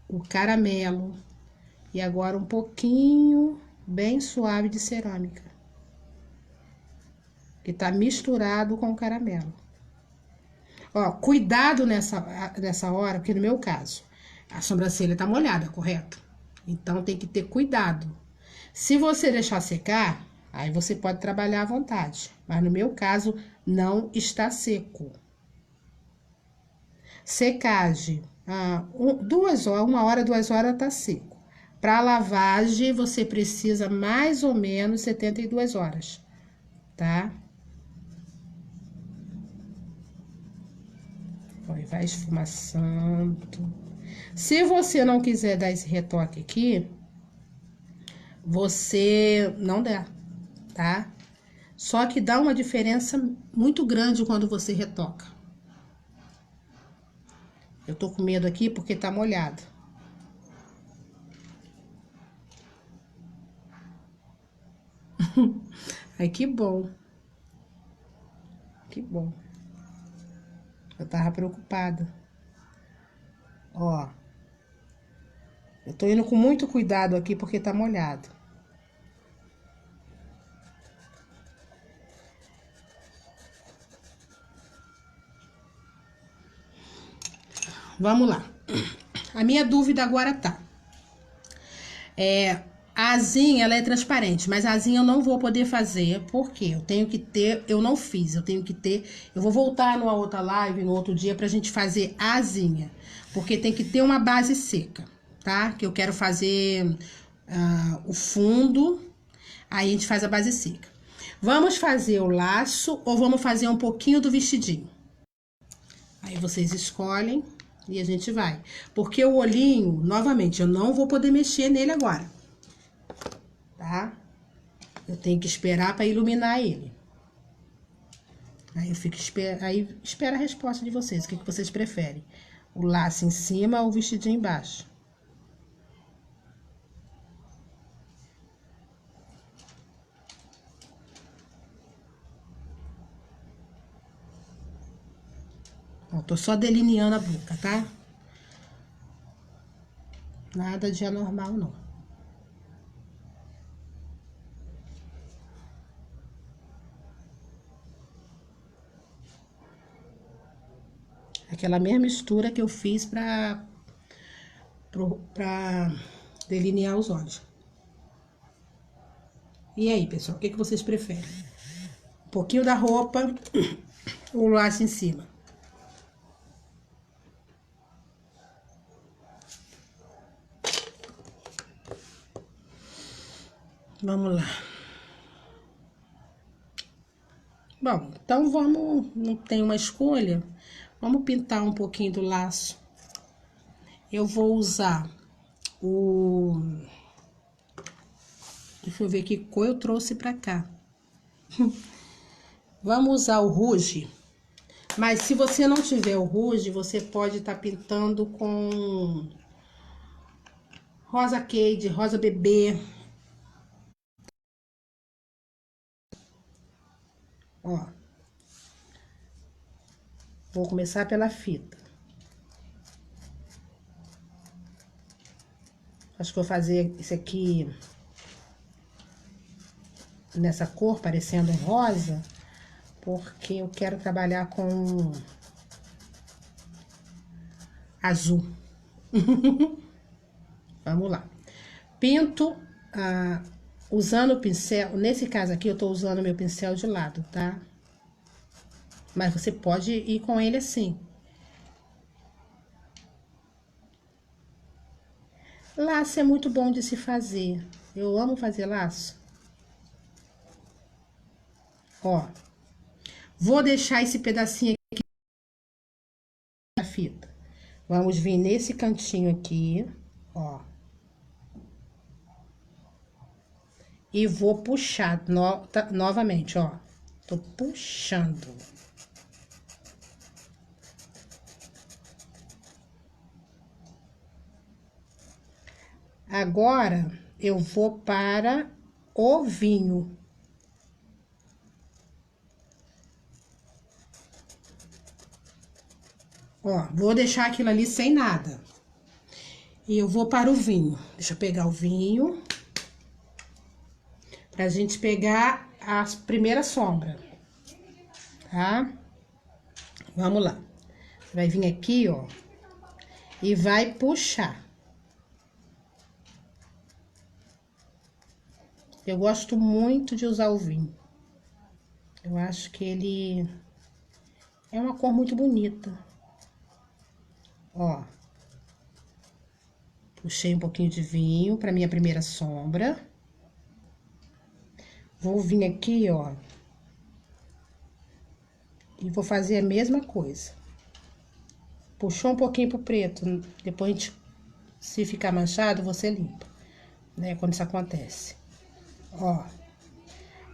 o caramelo e agora um pouquinho bem suave de cerâmica, que tá misturado com o caramelo. Ó, cuidado nessa hora, porque no meu caso, a sobrancelha tá molhada, correto? Então tem que ter cuidado. Se você deixar secar, aí você pode trabalhar à vontade. Mas no meu caso, não está seco. Secagem, 2 horas, 1 hora, 2 horas tá seco. Para lavagem, você precisa mais ou menos 72 horas, tá? Vai esfumaçando. Se você não quiser dar esse retoque aqui, você não dá, tá? Só que dá uma diferença muito grande quando você retoca. Eu tô com medo aqui porque tá molhado. Ai, que bom. Que bom. Eu tava preocupada. Ó. Eu tô indo com muito cuidado aqui porque tá molhado. Vamos lá. A minha dúvida agora tá. A asinha, ela é transparente, mas a asinha eu não vou poder fazer, porque eu tenho que ter, eu não fiz, eu tenho que ter, eu vou voltar numa outra live, no outro dia, pra gente fazer a asinha, porque tem que ter uma base seca, tá? Que eu quero fazer o fundo, aí a gente faz a base seca. Vamos fazer o laço ou vamos fazer um pouquinho do vestidinho? Aí vocês escolhem e a gente vai. Porque o olhinho, novamente, eu não vou poder mexer nele agora, tá? Eu tenho que esperar para iluminar ele. Aí eu fico espera a resposta de vocês. O que vocês preferem? O laço em cima ou o vestidinho embaixo? Ó, tô só delineando a boca, tá? Nada de anormal, não. Aquela mesma mistura que eu fiz pra delinear os olhos. E aí, pessoal, o que vocês preferem? Um pouquinho da roupa ou o laço em cima? Vamos lá. Bom, então vamos, não tem uma escolha, vamos pintar um pouquinho do laço. Eu vou usar deixa eu ver que cor eu trouxe pra cá. Vamos usar o rouge, mas se você não tiver o rouge, você pode estar pintando com rosa Cade, rosa bebê. Ó, vou começar pela fita. Acho que vou fazer esse aqui nessa cor, parecendo rosa, porque eu quero trabalhar com azul. Vamos lá. Pinto usando o pincel. Nesse caso aqui, eu tô usando meu pincel de lado, tá? Mas você pode ir com ele assim. Laço é muito bom de se fazer. Eu amo fazer laço. Ó, vou deixar esse pedacinho aqui da fita. Vamos vir nesse cantinho aqui, ó. E vou puxar novamente, ó. Tô puxando. Agora, eu vou para o vinho. Ó, vou deixar aquilo ali sem nada. E eu vou para o vinho. Deixa eu pegar o vinho. Pra gente pegar a primeira sombra. Tá? Vamos lá. Vai vir aqui, ó. E vai puxar. Eu gosto muito de usar o vinho. Eu acho que ele é uma cor muito bonita. Ó. Puxei um pouquinho de vinho pra minha primeira sombra. Vou vir aqui, ó. E vou fazer a mesma coisa. Puxou um pouquinho pro preto. Depois a gente, se ficar manchado, você limpa. Né? Quando isso acontece. Ó.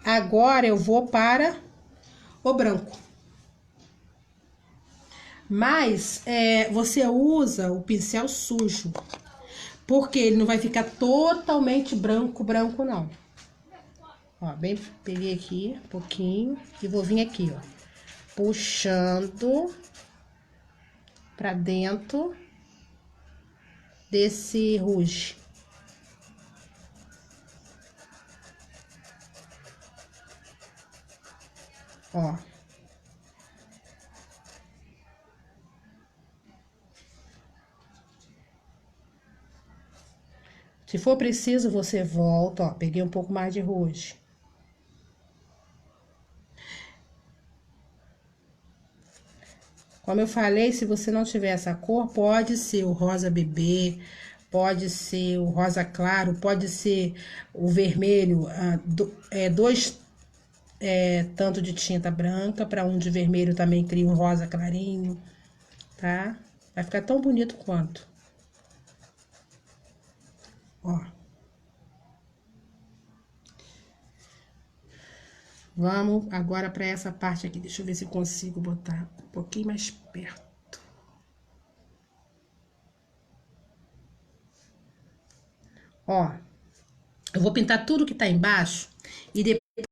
Agora eu vou para o branco. Mas, você usa o pincel sujo. Porque ele não vai ficar totalmente branco, não. Ó, bem, peguei aqui um pouquinho e vou vir aqui, ó. Puxando pra dentro desse rouge. Ó. Se for preciso, você volta, ó. Peguei um pouco mais de rouge. Como eu falei, se você não tiver essa cor, pode ser o rosa bebê, pode ser o rosa claro, pode ser o vermelho, dois tanto de tinta branca, para um de vermelho também cria um rosa clarinho, tá? Vai ficar tão bonito quanto. Ó. Vamos agora para essa parte aqui. Deixa eu ver se eu consigo botar um pouquinho mais perto. Ó. Eu vou pintar tudo que tá embaixo e depois...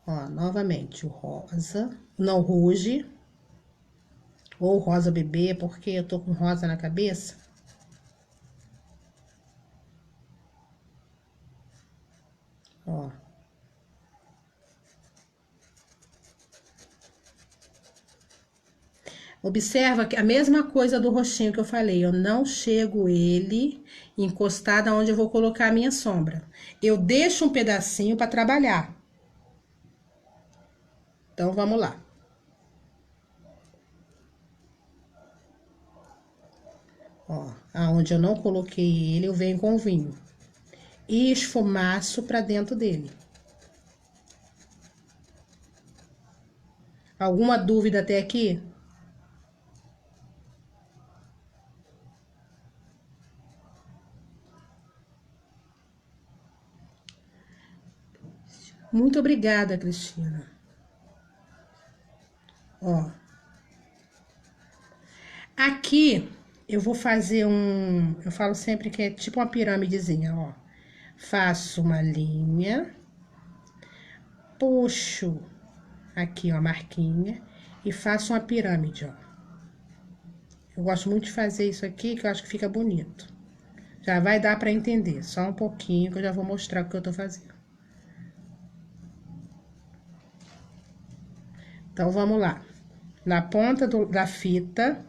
Ó, novamente, o rosa, não rouge, ou rosa bebê, porque eu tô com rosa na cabeça. Ó. Observa que a mesma coisa do roxinho que eu falei, eu não chego ele encostado onde eu vou colocar a minha sombra. Eu deixo um pedacinho para trabalhar. Então, vamos lá. Ó, aonde eu não coloquei ele, eu venho com o vinho. E esfumaço pra dentro dele. Alguma dúvida até aqui? Muito obrigada, Cristina. Ó. Aqui, eu vou fazer eu falo sempre que é tipo uma pirâmidezinha, ó. Faço uma linha, puxo aqui, ó, a marquinha, e faço uma pirâmide, ó. Eu gosto muito de fazer isso aqui, que eu acho que fica bonito. Já vai dar pra entender, só um pouquinho, que eu já vou mostrar o que eu tô fazendo. Então, vamos lá. Na ponta da fita,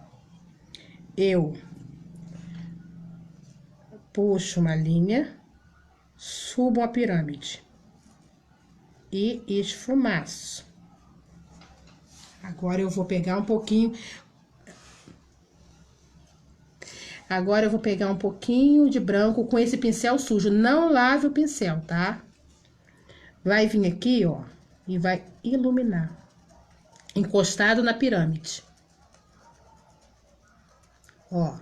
eu puxo uma linha, subo a pirâmide e esfumaço. Agora eu vou pegar um pouquinho... Agora eu vou pegar um pouquinho de branco com esse pincel sujo. Não lave o pincel, tá? vai vir aqui, ó, e vai iluminar, encostado na pirâmide. Ó.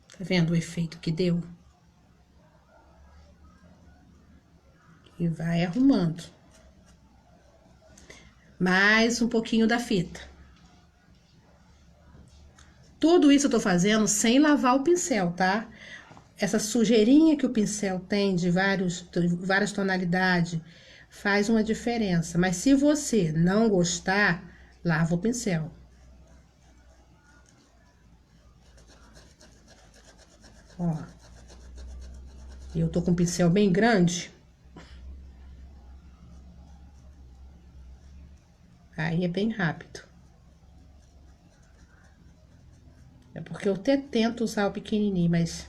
Tá vendo o efeito que deu? E vai arrumando. Mais um pouquinho da fita. Tudo isso eu tô fazendo sem lavar o pincel, tá? Essa sujeirinha que o pincel tem de várias tonalidades faz uma diferença. Mas se você não gostar, lava o pincel. Ó. Eu tô com um pincel bem grande. Aí é bem rápido. É porque eu até tento usar o pequenininho, mas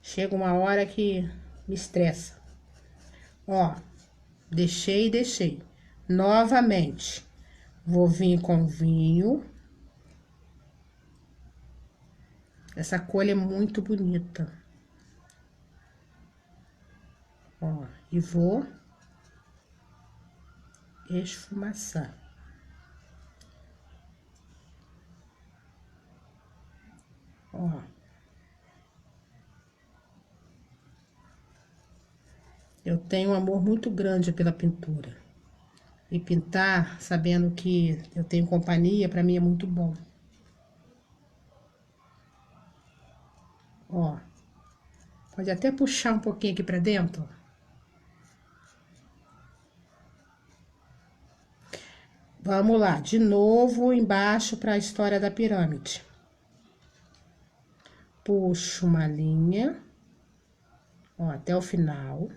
chega uma hora que me estressa. Ó, deixei. Novamente, vou vir com vinho. Essa cor é muito bonita. Ó, e vou esfumaçar. Ó. Eu tenho um amor muito grande pela pintura. E pintar, sabendo que eu tenho companhia, pra mim é muito bom. Ó. Pode até puxar um pouquinho aqui pra dentro, ó. Vamos lá, de novo embaixo para a história da pirâmide. Puxo uma linha, ó, até o final.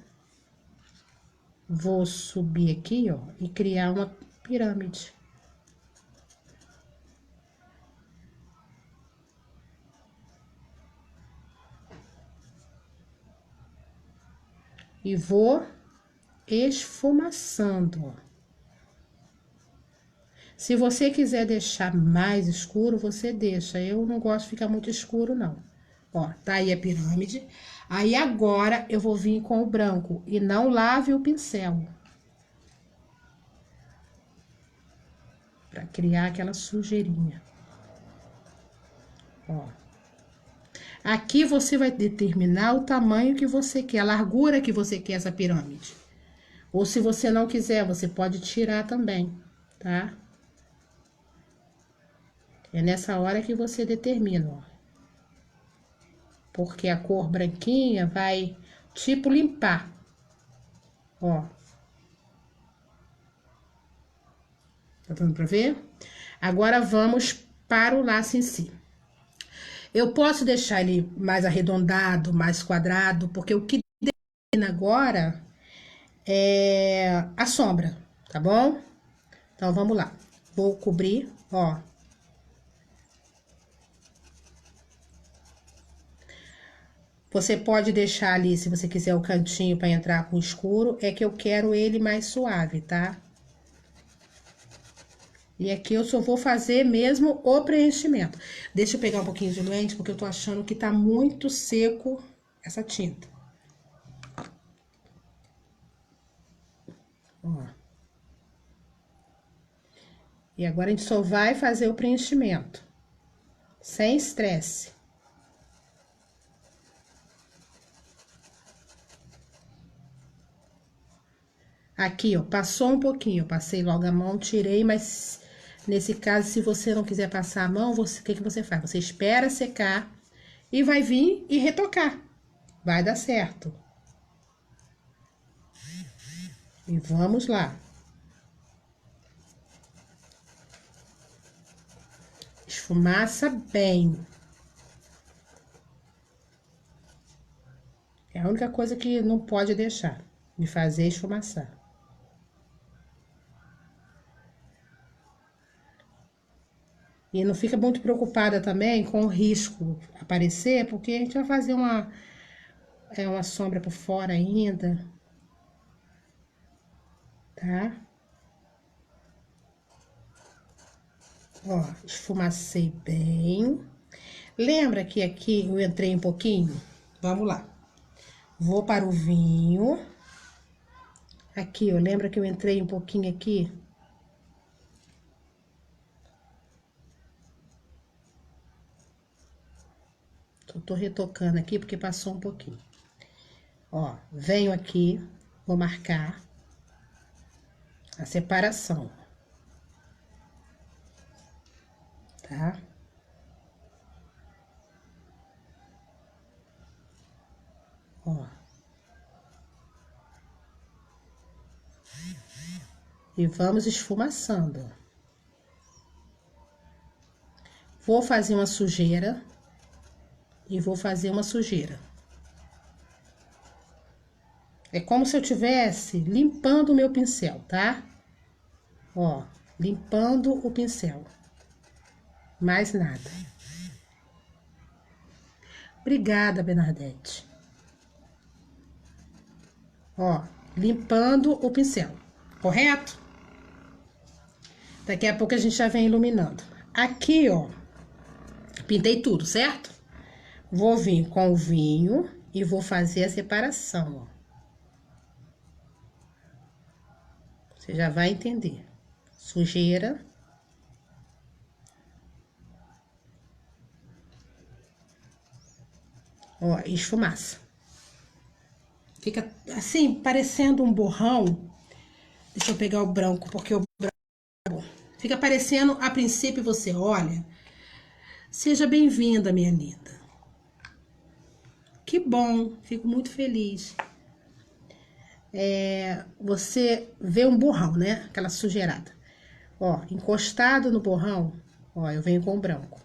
Vou subir aqui, ó, e criar uma pirâmide. E vou esfumaçando, ó. Se você quiser deixar mais escuro, você deixa. Eu não gosto de ficar muito escuro, não. Ó, tá aí a pirâmide. Aí agora eu vou vir com o branco e não lave o pincel. Pra criar aquela sujeirinha. Ó. Aqui você vai determinar o tamanho que você quer, a largura que você quer essa pirâmide. Ou se você não quiser, você pode tirar também, tá? É nessa hora que você determina, ó. Porque a cor branquinha vai, tipo, limpar. Ó. Tá dando pra ver? Agora vamos para o laço em si. Eu posso deixar ele mais arredondado, mais quadrado, porque o que determina agora é a sombra, tá bom? Então, vamos lá. Vou cobrir, ó. Você pode deixar ali, se você quiser, o cantinho para entrar com escuro. É que eu quero ele mais suave, tá? E aqui eu só vou fazer mesmo o preenchimento. Deixa eu pegar um pouquinho de diluente, porque eu tô achando que tá muito seco essa tinta. Ó. E agora a gente só vai fazer o preenchimento. Sem estresse. Aqui, ó, passou um pouquinho, eu passei logo a mão, tirei, mas nesse caso, se você não quiser passar a mão, o que que você faz? Você espera secar e vai vir e retocar. Vai dar certo. E vamos lá. Esfumaça bem. É a única coisa que não pode deixar de fazer esfumaçar. E não fica muito preocupada também com o risco aparecer, porque a gente vai fazer uma sombra por fora ainda, tá? Ó, esfumacei bem. Lembra que aqui eu entrei um pouquinho? Vamos lá. Vou para o vinho. Aqui, ó, lembra que eu entrei um pouquinho aqui? Tô retocando aqui porque passou um pouquinho. Ó, venho aqui, vou marcar a separação. Tá? Ó. E vamos esfumaçando. Vou fazer uma sujeira. E vou fazer uma sujeira. É como se eu tivesse limpando o meu pincel, tá? Ó, limpando o pincel. Mais nada. Obrigada, Bernadette. Ó, limpando o pincel, correto? Daqui a pouco a gente já vem iluminando. Aqui, ó, pintei tudo, certo? Vou vir com o vinho e vou fazer a separação, ó. Você já vai entender. Sujeira. Ó, esfumaça. Fica assim, parecendo um borrão. Deixa eu pegar o branco, porque o branco fica parecendo, a princípio você olha. Seja bem-vinda, minha linda. Que bom, fico muito feliz. Você vê um borrão, né? Aquela sujeirada. Ó, encostado no borrão, ó, eu venho com o branco.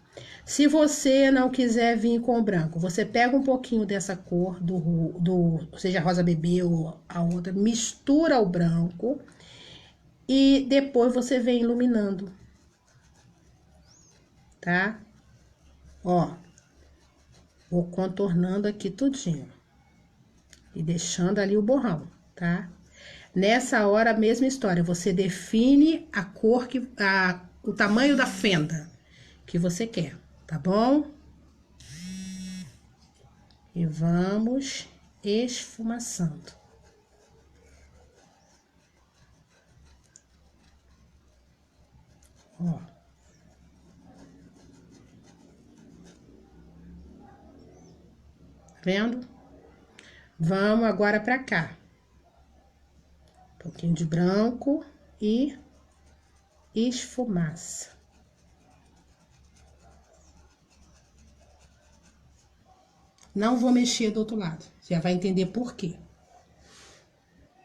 Se você não quiser vir com o branco, você pega um pouquinho dessa cor, seja rosa bebê ou a outra, mistura o branco e depois você vem iluminando, tá? Ó, vou contornando aqui tudinho e deixando ali o borrão, tá? Nessa hora, a mesma história, você define a cor, o tamanho da fenda que você quer, tá bom? E vamos esfumaçando. Ó. Tá vendo? Vamos agora pra cá. Um pouquinho de branco e esfumaça. Não vou mexer do outro lado. Já vai entender por quê.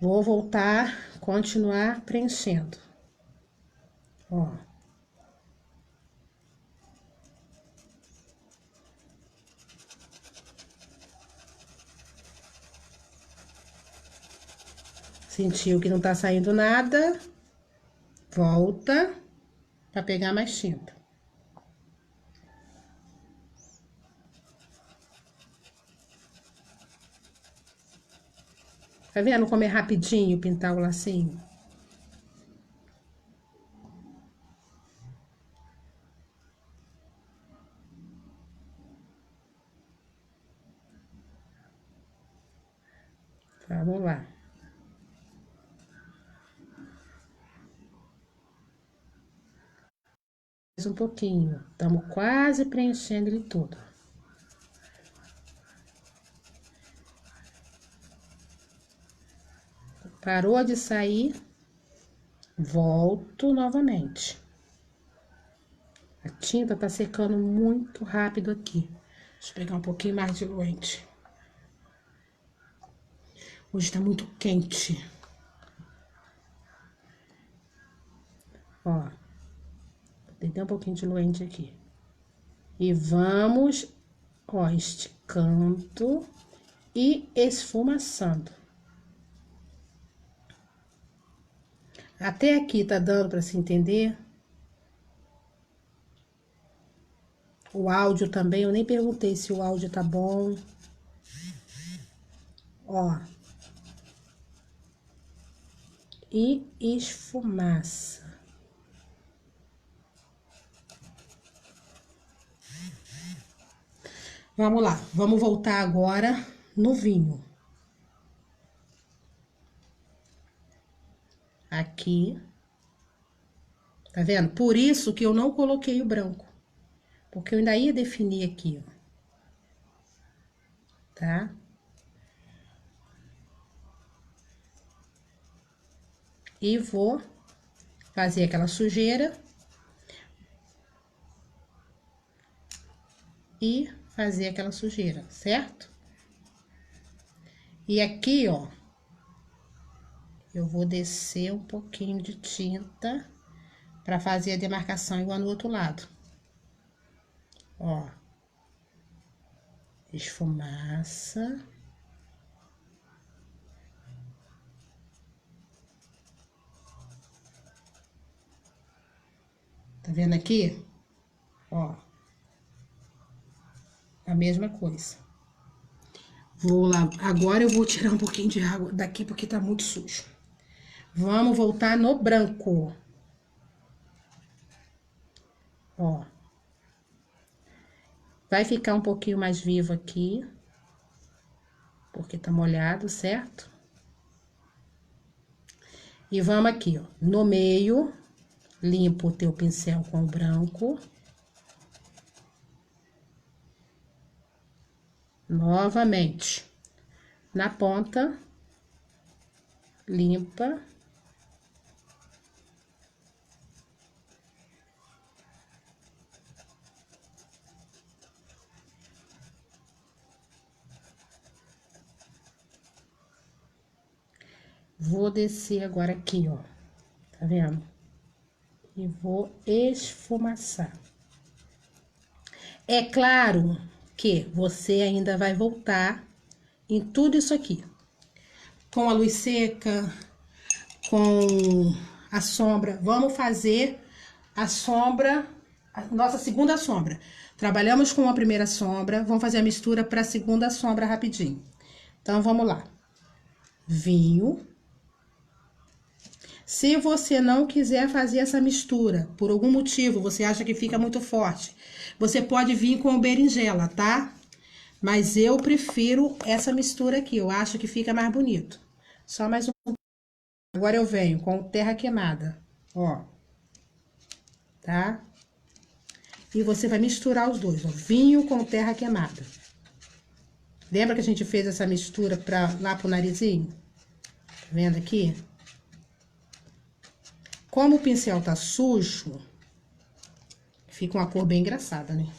Vou voltar, continuar preenchendo. Ó. Sentiu que não tá saindo nada, volta para pegar mais tinta. Tá vendo como é rapidinho pintar o lacinho? Vamos lá. Mais um pouquinho. Estamos quase preenchendo ele todo. Parou de sair, volto novamente. A tinta tá secando muito rápido aqui. Deixa eu pegar um pouquinho mais de diluente. Hoje tá muito quente. Ó, tem até um pouquinho de diluente aqui. E vamos, ó, esticando e esfumaçando. Até aqui tá dando para se entender? O áudio também, eu nem perguntei se o áudio tá bom. Ó. E esfumaça. Vamos lá, vamos voltar agora no vinho. aqui. Tá vendo? Por isso que eu não coloquei o branco. Porque eu ainda ia definir aqui, ó. Tá? E vou fazer aquela sujeira. E fazer aquela sujeira, certo? E aqui, ó, eu vou descer um pouquinho de tinta pra fazer a demarcação igual no outro lado. Ó. Esfumaça. Tá vendo aqui? Ó. A mesma coisa. Vou lá. Agora eu vou tirar um pouquinho de água daqui porque tá muito sujo. Vamos voltar no branco. Ó. Vai ficar um pouquinho mais vivo aqui. Porque tá molhado, certo? E vamos aqui, ó. No meio, limpa o teu pincel com o branco. Novamente. Na ponta, limpa. Vou descer agora aqui, ó. Tá vendo? E vou esfumaçar. É claro que você ainda vai voltar em tudo isso aqui. Com a luz seca, com a sombra. Vamos fazer a sombra, a nossa segunda sombra. Trabalhamos com a primeira sombra, vamos fazer a mistura para a segunda sombra rapidinho. Então, vamos lá. Vinho. Se você não quiser fazer essa mistura, por algum motivo, você acha que fica muito forte, você pode vir com berinjela, tá? Mas eu prefiro essa mistura aqui, eu acho que fica mais bonito. Só mais um. Agora eu venho com terra queimada, ó. Tá? E você vai misturar os dois, ó. Vinho com terra queimada. Lembra que a gente fez essa mistura lá pro narizinho? Tá vendo aqui? Como o pincel tá sujo, fica uma cor bem engraçada, né?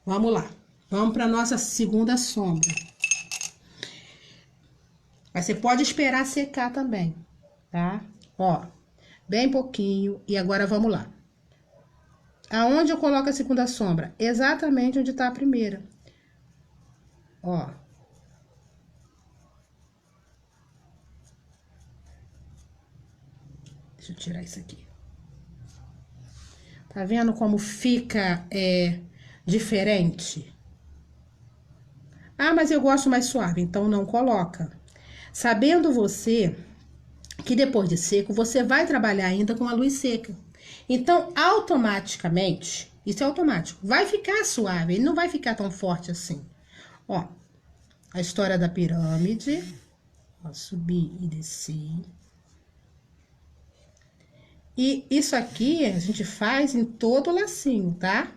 Vamos lá. Vamos pra nossa segunda sombra. Mas você pode esperar secar também, tá? Ó, bem pouquinho. E agora vamos lá. Aonde eu coloco a segunda sombra? Exatamente onde tá a primeira. Ó. Deixa eu tirar isso aqui. Tá vendo como fica diferente? Ah, mas eu gosto mais suave, então não coloca. Sabendo você que depois de seco, você vai trabalhar ainda com a luz seca. Então, automaticamente, isso é automático, vai ficar suave, ele não vai ficar tão forte assim. Ó, a história da pirâmide. Ó, subir e descer. E isso aqui a gente faz em todo o lacinho, tá?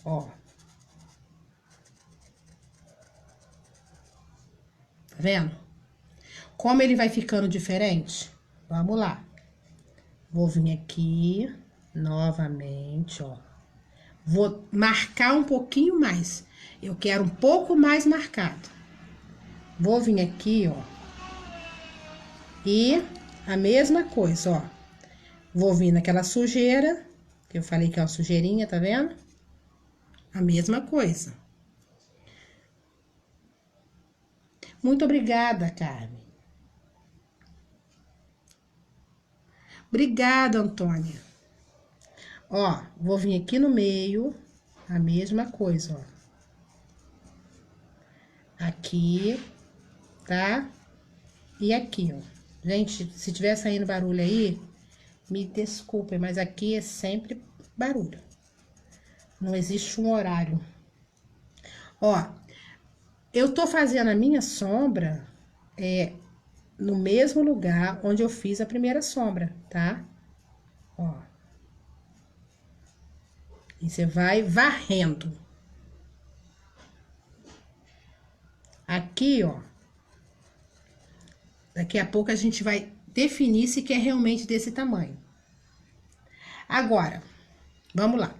Ó. Tá vendo? Como ele vai ficando diferente? Vamos lá. Vou vir aqui novamente, ó. Vou marcar um pouquinho mais. Eu quero um pouco mais marcado. Vou vir aqui, ó. E a mesma coisa, ó. Vou vir naquela sujeira, que eu falei que é uma sujeirinha, tá vendo? A mesma coisa. Muito obrigada, Carmen. Obrigada, Antônia. Ó, vou vir aqui no meio, a mesma coisa, ó. Aqui, tá? E aqui, ó. Gente, se tiver saindo barulho aí, me desculpem, mas aqui é sempre barulho. Não existe um horário. Ó, Eu tô fazendo a minha sombra no mesmo lugar onde eu fiz a primeira sombra, tá? Ó. E você vai varrendo. Aqui, ó. Daqui a pouco a gente vai definir se quer realmente desse tamanho. Agora, vamos lá.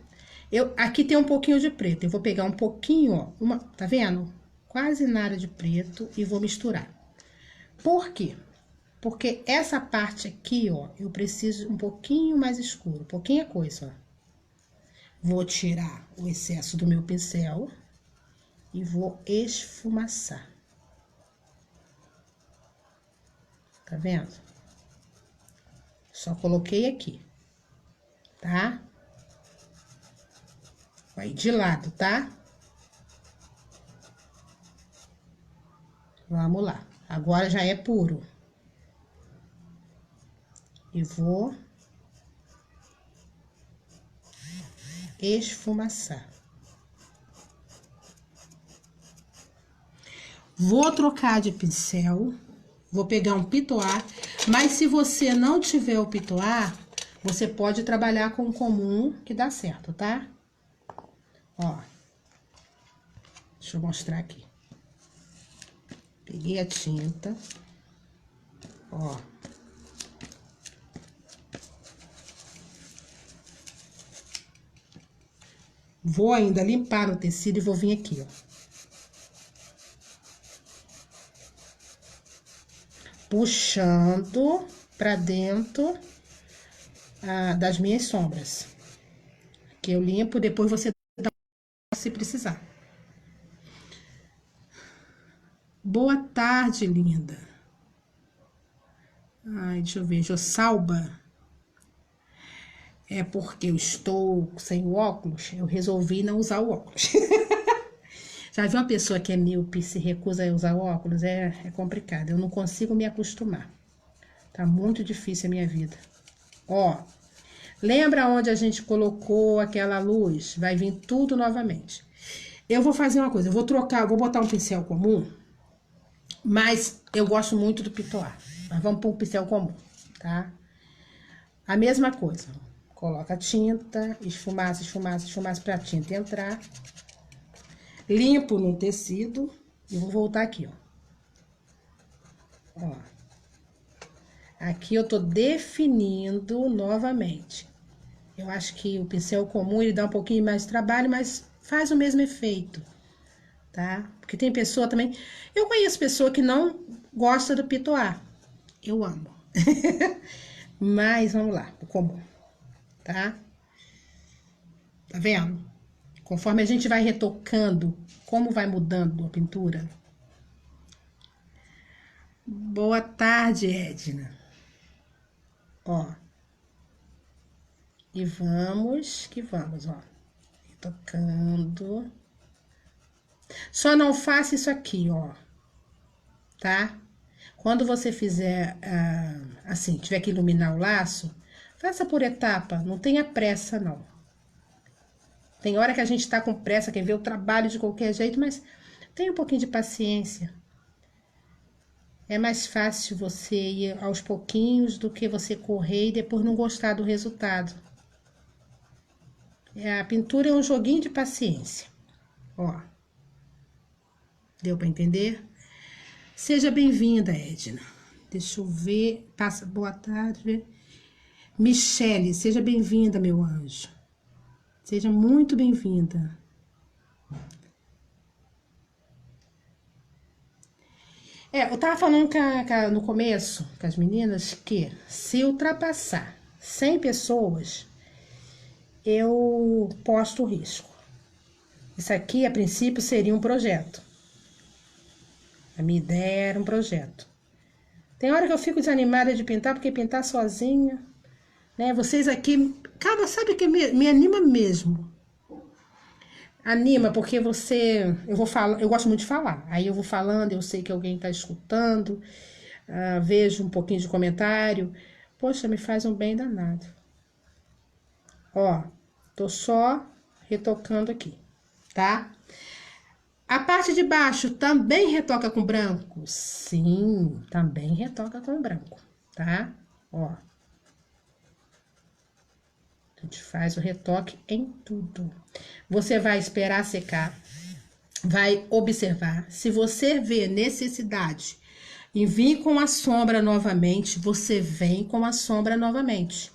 Aqui tem um pouquinho de preto. Eu vou pegar um pouquinho, ó. Tá vendo? Quase nada de preto e vou misturar. Por quê? Porque essa parte aqui, ó, eu preciso um pouquinho mais escuro. Pouquinha coisa, ó. Vou tirar o excesso do meu pincel e vou esfumaçar. Tá vendo? Só coloquei aqui, tá? Vai de lado, tá? Vamos lá. Agora já é puro. E vou esfumaçar. Vou trocar de pincel. Vou pegar um pitoar. Mas se você não tiver o pitoar, você pode trabalhar com o comum que dá certo, tá? Ó. Deixa eu mostrar aqui. Peguei a tinta. Ó. Vou ainda limpar no tecido e vou vir aqui, ó. Puxando pra dentro das minhas sombras. Que eu limpo, depois você dá se precisar. Boa tarde, linda. Ai, deixa eu ver, Jossalba. É porque eu estou sem o óculos, eu resolvi não usar o óculos. Já viu uma pessoa que é míope e se recusa a usar óculos? É complicado, eu não consigo me acostumar. Tá muito difícil a minha vida. Ó, lembra onde a gente colocou aquela luz? Vai vir tudo novamente. Eu vou fazer uma coisa, eu vou trocar, eu vou botar um pincel comum, mas eu gosto muito do pitoar. Mas vamos pôr um pincel comum, tá? A mesma coisa. Coloca a tinta, esfumaça, esfumaça, esfumaça pra tinta entrar. Limpo no tecido e vou voltar aqui, ó. Ó. Aqui eu tô definindo novamente. Eu acho que o pincel comum, ele dá um pouquinho mais de trabalho, mas faz o mesmo efeito, tá? Porque tem pessoa também... Eu conheço pessoa que não gosta do pitoar. Eu amo. Mas, vamos lá, o comum, tá? Tá vendo? Conforme a gente vai retocando, como vai mudando a pintura. Boa tarde, Edna. Ó. E vamos que vamos, ó. Retocando. Só não faça isso aqui, ó. Tá? Quando você fizer, assim, tiver que iluminar o laço, faça por etapa. Não tenha pressa, não. Tem hora que a gente tá com pressa, quer ver o trabalho de qualquer jeito, mas tenha um pouquinho de paciência. É mais fácil você ir aos pouquinhos do que você correr e depois não gostar do resultado. A pintura é um joguinho de paciência. Ó. Deu para entender? Seja bem-vinda, Edna. Deixa eu ver. Passa, boa tarde. Michele, seja bem-vinda, meu anjo. Seja muito bem-vinda. Eu tava falando no começo, com as meninas, que se ultrapassar 100 pessoas, eu posto o risco. Isso aqui, a princípio, seria um projeto. A minha ideia era um projeto. Tem hora que eu fico desanimada de pintar, porque pintar sozinha, né? Vocês aqui, cara, sabe que me anima mesmo. Anima, porque eu gosto muito de falar. Aí eu vou falando, eu sei que alguém está escutando, vejo um pouquinho de comentário. Poxa, me faz um bem danado. Ó, tô só retocando aqui, tá? A parte de baixo também retoca com branco? Sim, também retoca com branco, tá? Ó. A gente faz o retoque em tudo. Você vai esperar secar, vai observar. Se você vê necessidade em vir com a sombra novamente, você vem com a sombra novamente,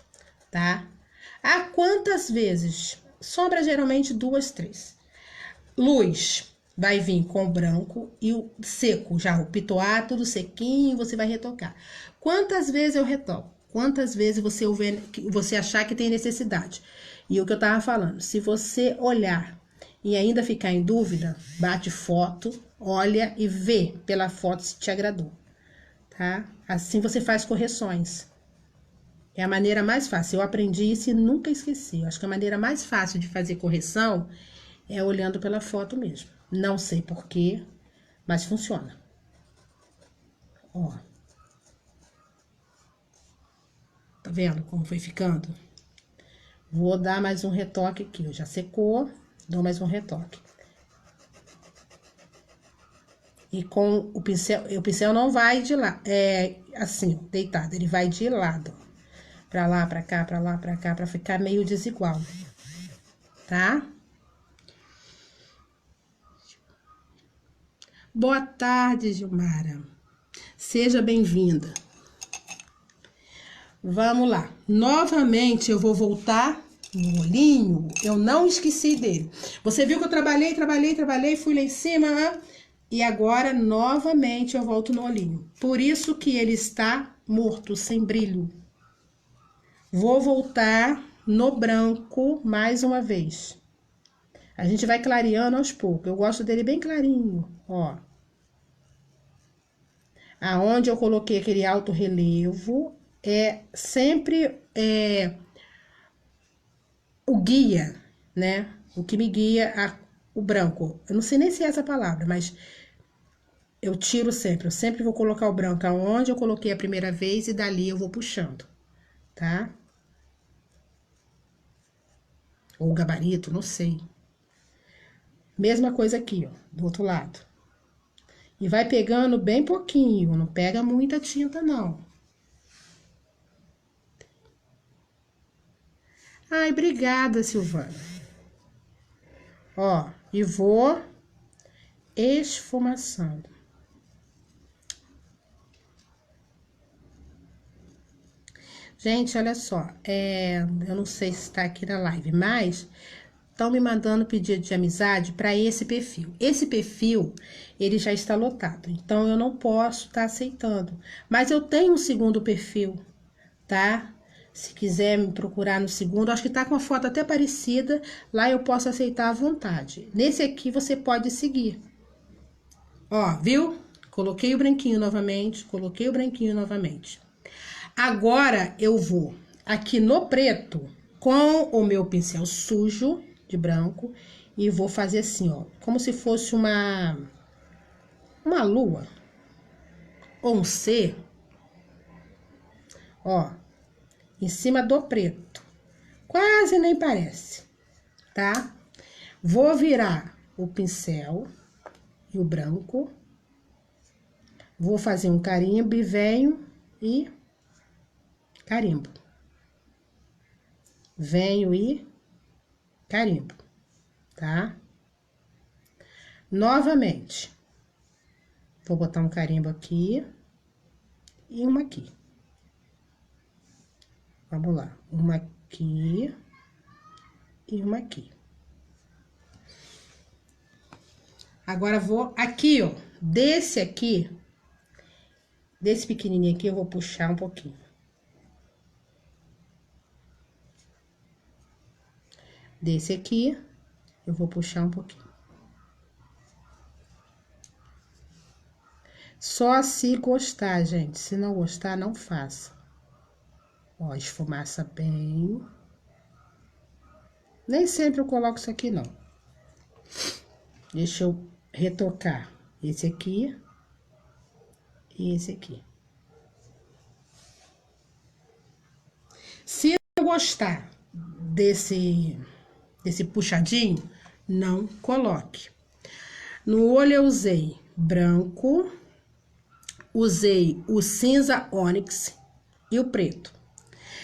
tá? Ah, quantas vezes? Sombra geralmente 2, 3. Luz vai vir com o branco e o seco, já o pitoá, tudo sequinho, você vai retocar. Quantas vezes eu retoco? Quantas vezes você achar que tem necessidade? E o que eu tava falando, se você olhar e ainda ficar em dúvida, bate foto, olha e vê pela foto se te agradou, tá? Assim você faz correções. É a maneira mais fácil. Eu aprendi isso e nunca esqueci. Eu acho que a maneira mais fácil de fazer correção é olhando pela foto mesmo. Não sei porquê, mas funciona. Ó. Tá vendo como foi ficando? Vou dar mais um retoque aqui. Já secou, dou mais um retoque. E com o pincel não vai de lado, assim, deitado, ele vai de lado. Pra lá, pra cá, pra lá, pra cá, pra ficar meio desigual. Tá? Boa tarde, Gilmara. Seja bem-vinda. Vamos lá. Novamente, eu vou voltar no olhinho. Eu não esqueci dele. Você viu que eu trabalhei, fui lá em cima, né? E agora, novamente, eu volto no olhinho. Por isso que ele está morto, sem brilho. Vou voltar no branco mais uma vez. A gente vai clareando aos poucos. Eu gosto dele bem clarinho, ó. Aonde eu coloquei aquele alto relevo, sempre o guia, né? O que me guia, o branco. Eu não sei nem se é essa palavra, mas eu tiro sempre. Eu sempre vou colocar o branco aonde eu coloquei a primeira vez e dali eu vou puxando, tá? Ou gabarito, não sei. Mesma coisa aqui, ó, do outro lado. E vai pegando bem pouquinho, não pega muita tinta, não. Ai, obrigada, Silvana. Ó, e vou esfumaçando. Gente, olha só, eu não sei se está aqui na live, mas estão me mandando pedido de amizade para esse perfil. Esse perfil, ele já está lotado, então eu não posso estar aceitando. Mas eu tenho um segundo perfil, tá? Se quiser me procurar no segundo, acho que tá com a foto até parecida, lá eu posso aceitar à vontade. Nesse aqui você pode seguir. Ó, viu? Coloquei o branquinho novamente, coloquei o branquinho novamente. Agora eu vou aqui no preto com o meu pincel sujo de branco e vou fazer assim, ó, como se fosse uma lua ou um C, ó, em cima do preto. Quase nem parece, tá? Vou virar o pincel e o branco. Vou fazer um carimbo e venho e carimbo. Venho e carimbo, tá? Novamente, vou botar um carimbo aqui e uma aqui. Vamos lá, uma aqui e uma aqui. Agora, vou aqui, ó, desse pequenininho aqui, eu vou puxar um pouquinho. Desse aqui, eu vou puxar um pouquinho. Só se gostar, gente. Se não gostar, não faça. Ó, esfumaça bem. Nem sempre eu coloco isso aqui, não. Deixa eu retocar esse aqui e esse aqui. Se não gostar desse puxadinho, não coloque. No olho eu usei branco, usei o cinza ônix e o preto.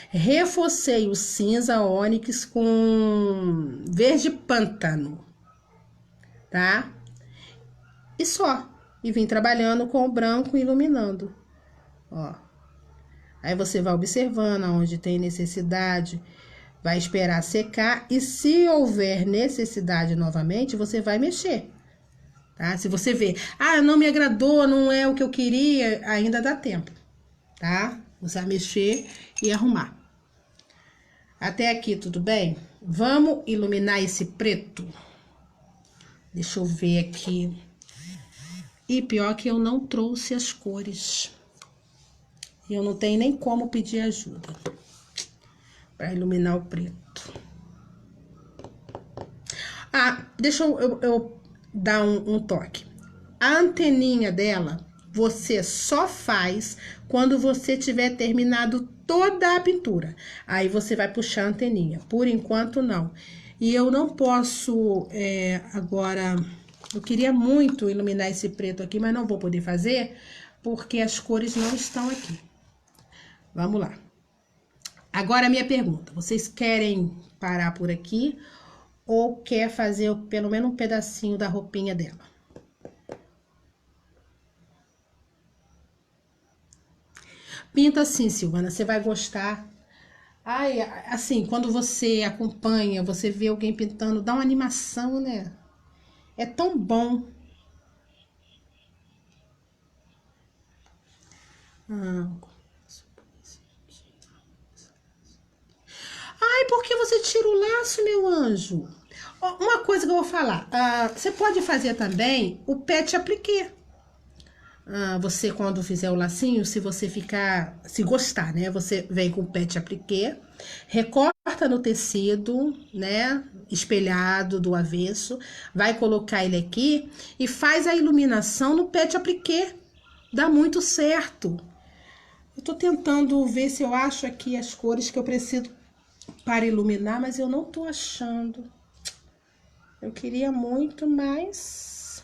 Reforcei o cinza ônix com verde pântano, tá? E só. E vim trabalhando com o branco iluminando, ó. Aí você vai observando aonde tem necessidade, vai esperar secar e se houver necessidade novamente, você vai mexer, tá? Se você vê, não me agradou, não é o que eu queria, ainda dá tempo, tá? Você vai mexer e arrumar. Até aqui, tudo bem? Vamos iluminar esse preto? Deixa eu ver aqui. E pior que eu não trouxe as cores. E eu não tenho nem como pedir ajuda para iluminar o preto. Deixa eu dar um toque. A anteninha dela, você só faz quando você tiver terminado toda a pintura. Aí você vai puxar a anteninha. Por enquanto, não. E eu não posso agora... Eu queria muito iluminar esse preto aqui, mas não vou poder fazer, porque as cores não estão aqui. Vamos lá. Agora a minha pergunta. Vocês querem parar por aqui ou quer fazer pelo menos um pedacinho da roupinha dela? Pinta assim, Silvana, você vai gostar. Ai, assim, quando você acompanha, você vê alguém pintando, dá uma animação, né? É tão bom. Ai, por que você tira o laço, meu anjo? Uma coisa que eu vou falar. Você pode fazer também o pet appliqué. Você, quando fizer o lacinho, se você se gostar, né? Você vem com o pet appliqué, recorta no tecido, né? Espelhado do avesso, vai colocar ele aqui e faz a iluminação no pet appliqué. Dá muito certo. Eu tô tentando ver se eu acho aqui as cores que eu preciso para iluminar, mas eu não tô achando. Eu queria muito, mas...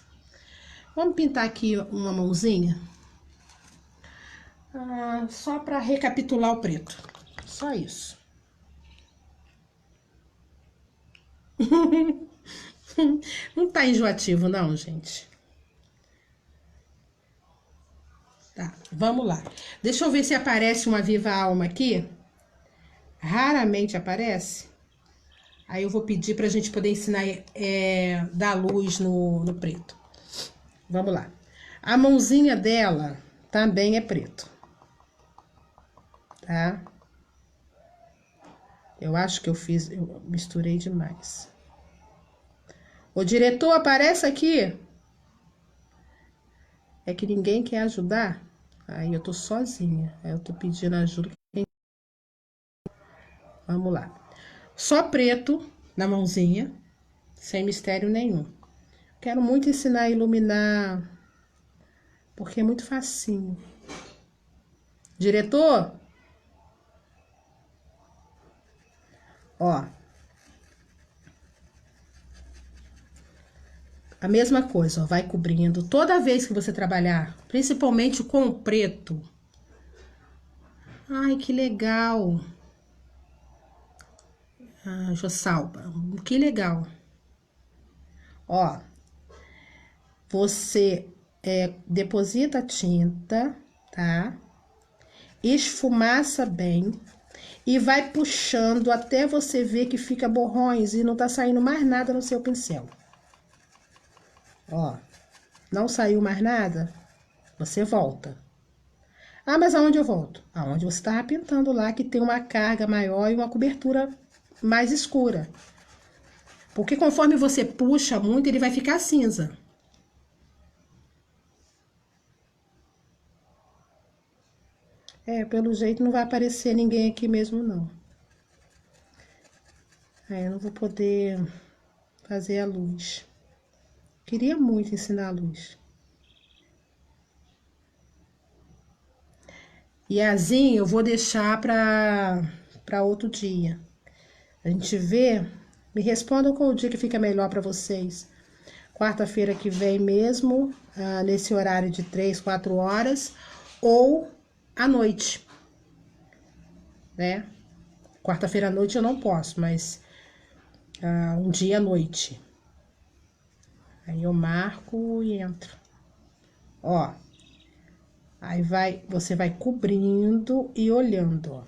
Vamos pintar aqui uma mãozinha? Só para recapitular o preto. Só isso. Não tá enjoativo, não, gente. Tá, vamos lá. Deixa eu ver se aparece uma viva alma aqui. Raramente aparece. Aí eu vou pedir pra gente poder ensinar dar luz no preto. Vamos lá. A mãozinha dela também é preto. Tá? Eu acho que eu misturei demais. O diretor, aparece aqui. É que ninguém quer ajudar. Aí eu tô sozinha. Aí eu tô pedindo ajuda. Vamos lá. Só preto na mãozinha, sem mistério nenhum. Quero muito ensinar a iluminar, porque é muito facinho. Diretor? Ó. A mesma coisa, ó, vai cobrindo. Toda vez que você trabalhar, principalmente com o preto. Ai, que legal. Jossalba, que legal. Ó, você deposita a tinta, tá? Esfumaça bem e vai puxando até você ver que fica borrões e não tá saindo mais nada no seu pincel. Ó, não saiu mais nada? Você volta. Mas aonde eu volto? Aonde você tava pintando lá, que tem uma carga maior e uma cobertura mais escura. Porque conforme você puxa muito, ele vai ficar cinza. Pelo jeito não vai aparecer ninguém aqui mesmo, não. Eu não vou poder fazer a luz. Queria muito ensinar a luz. E assim eu vou deixar para outro dia. A gente vê. Me respondam qual o dia que fica melhor para vocês. quarta-feira que vem mesmo, nesse horário de 3, 4 horas, ou à noite, né? Quarta-feira à noite eu não posso, mas um dia à noite. Aí eu marco e entro. Ó, aí você vai cobrindo e olhando, ó.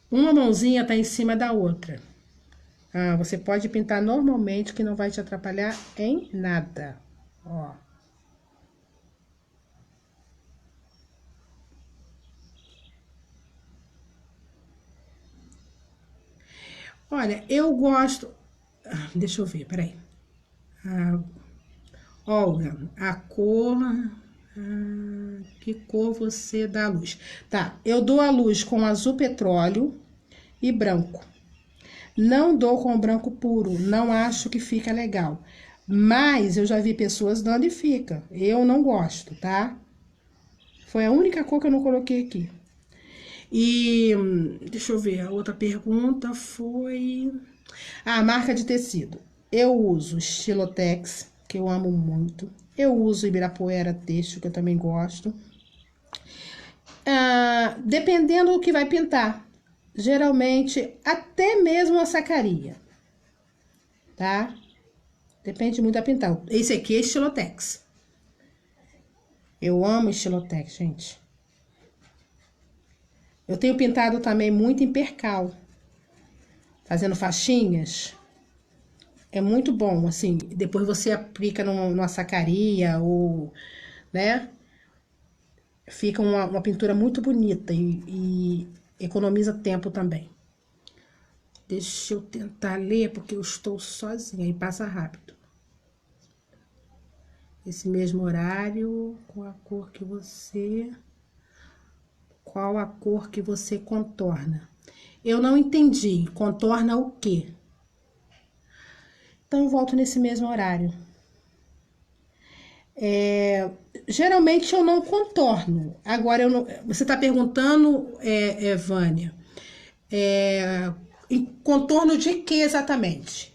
Uma mãozinha tá em cima da outra. Você pode pintar normalmente que não vai te atrapalhar em nada, ó. Olha, eu gosto... Deixa eu ver, peraí. Olga, a cor... que cor você dá a luz? Tá, eu dou a luz com azul petróleo e branco. Não dou com branco puro, não acho que fica legal. Mas eu já vi pessoas dando e fica. Eu não gosto, tá? Foi a única cor que eu não coloquei aqui. E deixa eu ver, a outra pergunta foi... marca de tecido. Eu uso Estilotex, que eu amo muito. Eu uso Ibirapuera Têxtil, que eu também gosto. Dependendo do que vai pintar. Geralmente, até mesmo a sacaria. Tá? Depende muito da pintar. Esse aqui é Estilotex. Eu amo Estilotex, gente. Eu tenho pintado também muito em percal. Fazendo faixinhas. É muito bom, assim. Depois você aplica numa sacaria ou, né? Fica uma pintura muito bonita e economiza tempo também. Deixa eu tentar ler, porque eu estou sozinha e passa rápido. Esse mesmo horário, com a cor que você... Qual a cor que você contorna? Eu não entendi. Contorna o quê? Então, eu volto nesse mesmo horário. Geralmente, eu não contorno. Agora, eu não... Você está perguntando, Vânia, em contorno de que exatamente?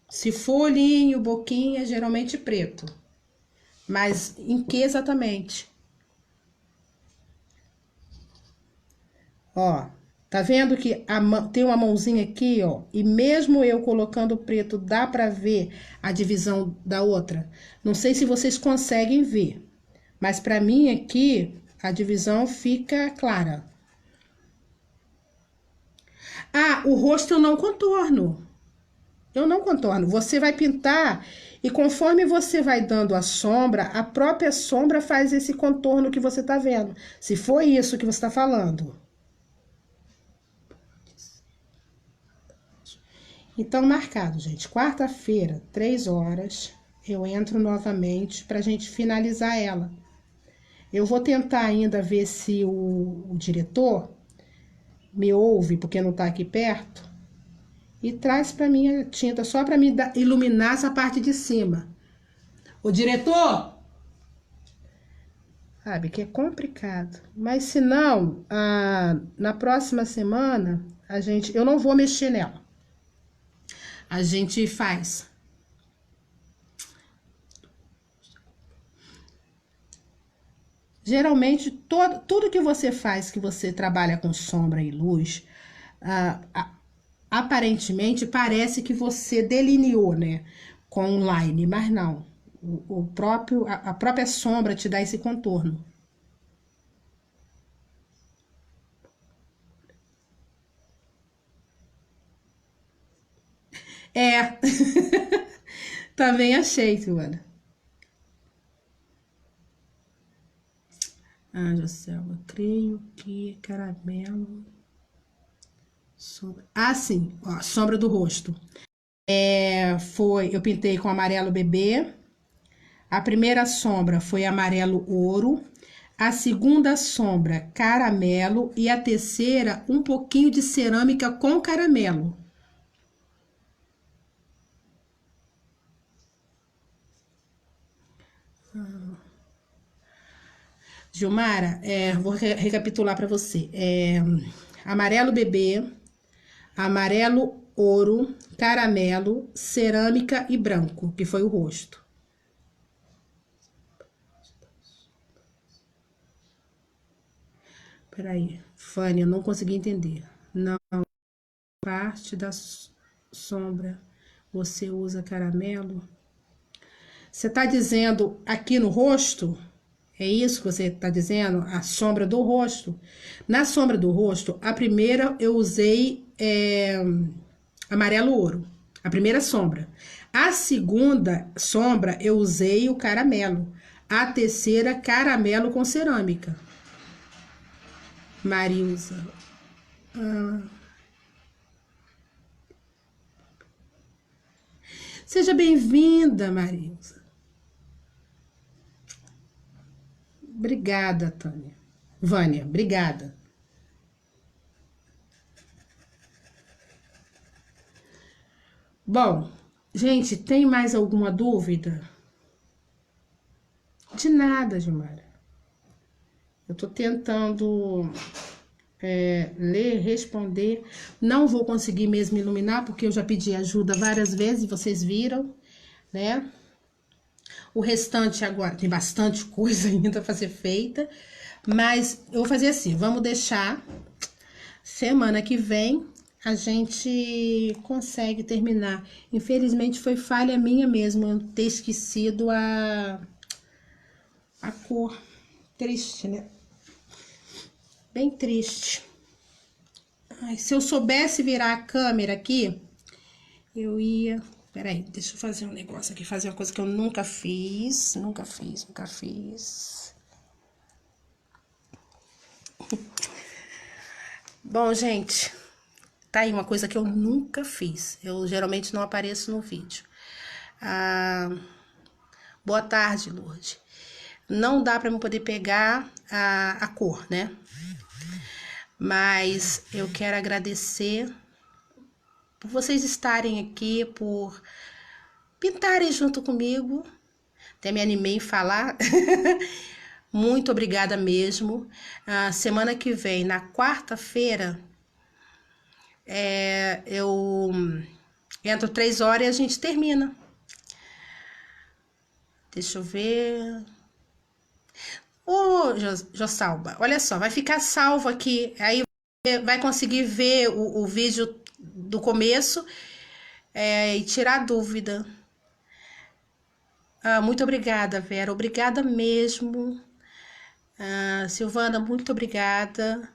Se for olhinho, boquinha, geralmente preto. Mas em que exatamente? Ó, tá vendo que tem uma mãozinha aqui, ó, e mesmo eu colocando preto, dá pra ver a divisão da outra? Não sei se vocês conseguem ver, mas pra mim aqui, a divisão fica clara. O rosto eu não contorno. Eu não contorno. Você vai pintar e conforme você vai dando a sombra, a própria sombra faz esse contorno que você tá vendo. Se for isso que você tá falando. Então, marcado, gente. Quarta-feira, 3 horas, eu entro novamente pra gente finalizar ela. Eu vou tentar ainda ver se o diretor me ouve, porque não tá aqui perto, e traz pra mim a tinta só pra me iluminar essa parte de cima. Ô, diretor! Sabe que é complicado. Mas se não, na próxima semana, eu não vou mexer nela. A gente faz. Geralmente, tudo que você faz, que você trabalha com sombra e luz, aparentemente parece que você delineou, né, com um line, mas não. A própria sombra te dá esse contorno. É, também achei, Silvana. Joselma, creio que caramelo. Sombra. Sim, ó, sombra do rosto. Eu pintei com amarelo bebê. A primeira sombra foi amarelo ouro. A segunda sombra, caramelo. E a terceira, um pouquinho de cerâmica com caramelo. Gilmara, vou recapitular para você. Amarelo bebê, amarelo ouro, caramelo, cerâmica e branco, que foi o rosto. Peraí, Fanny, eu não consegui entender. Não, parte da sombra você usa caramelo? Você tá dizendo aqui no rosto? É isso que você tá dizendo? A sombra do rosto? Na sombra do rosto, a primeira eu usei amarelo ouro. A primeira sombra. A segunda sombra eu usei o caramelo. A terceira, caramelo com cerâmica. Marilza. Seja bem-vinda, Marilza. Obrigada, Tânia. Vânia, obrigada. Bom, gente, tem mais alguma dúvida? De nada, Gilmara. Eu tô tentando ler, responder. Não vou conseguir mesmo iluminar, porque eu já pedi ajuda várias vezes, vocês viram, né? O restante agora, tem bastante coisa ainda para ser feita, mas eu vou fazer assim, vamos deixar semana que vem a gente consegue terminar. Infelizmente foi falha minha mesmo eu ter esquecido a cor. Triste, né? Bem triste. Ai, se eu soubesse virar a câmera aqui, eu ia... Peraí, deixa eu fazer um negócio aqui, fazer uma coisa que eu nunca fiz. Nunca fiz. Bom, gente, tá aí uma coisa que eu nunca fiz. Eu geralmente não apareço no vídeo. Boa tarde, Lourdes. Não dá pra eu poder pegar a cor, né? Mas eu quero agradecer por vocês estarem aqui, por pintarem junto comigo. Até me animei em falar. Muito obrigada mesmo. Semana que vem, na quarta-feira, eu entro 3 horas e a gente termina. Deixa eu ver. Ô, Jossalba, olha só, vai ficar salvo aqui. Aí vai conseguir ver o vídeo do começo e tirar dúvida. Muito obrigada, Vera. Obrigada mesmo. Silvana, muito obrigada.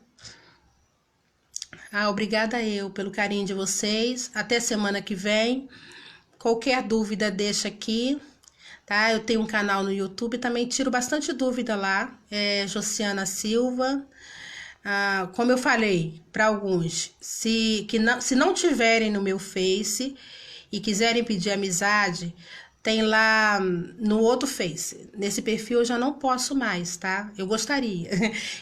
Obrigada eu pelo carinho de vocês. Até semana que vem. Qualquer dúvida, deixa aqui. Tá? Eu tenho um canal no YouTube, também tiro bastante dúvida lá. Josiana Silva. Como eu falei para alguns, se não tiverem no meu Face e quiserem pedir amizade, tem lá no outro Face. Nesse perfil eu já não posso mais, tá? Eu gostaria.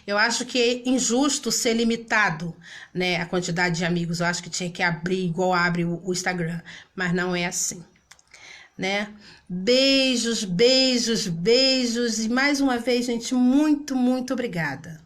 Eu acho que é injusto ser limitado, né, a quantidade de amigos. Eu acho que tinha que abrir igual abre o Instagram, mas não é assim, né? Beijos, beijos, beijos. E mais uma vez, gente, muito, muito obrigada.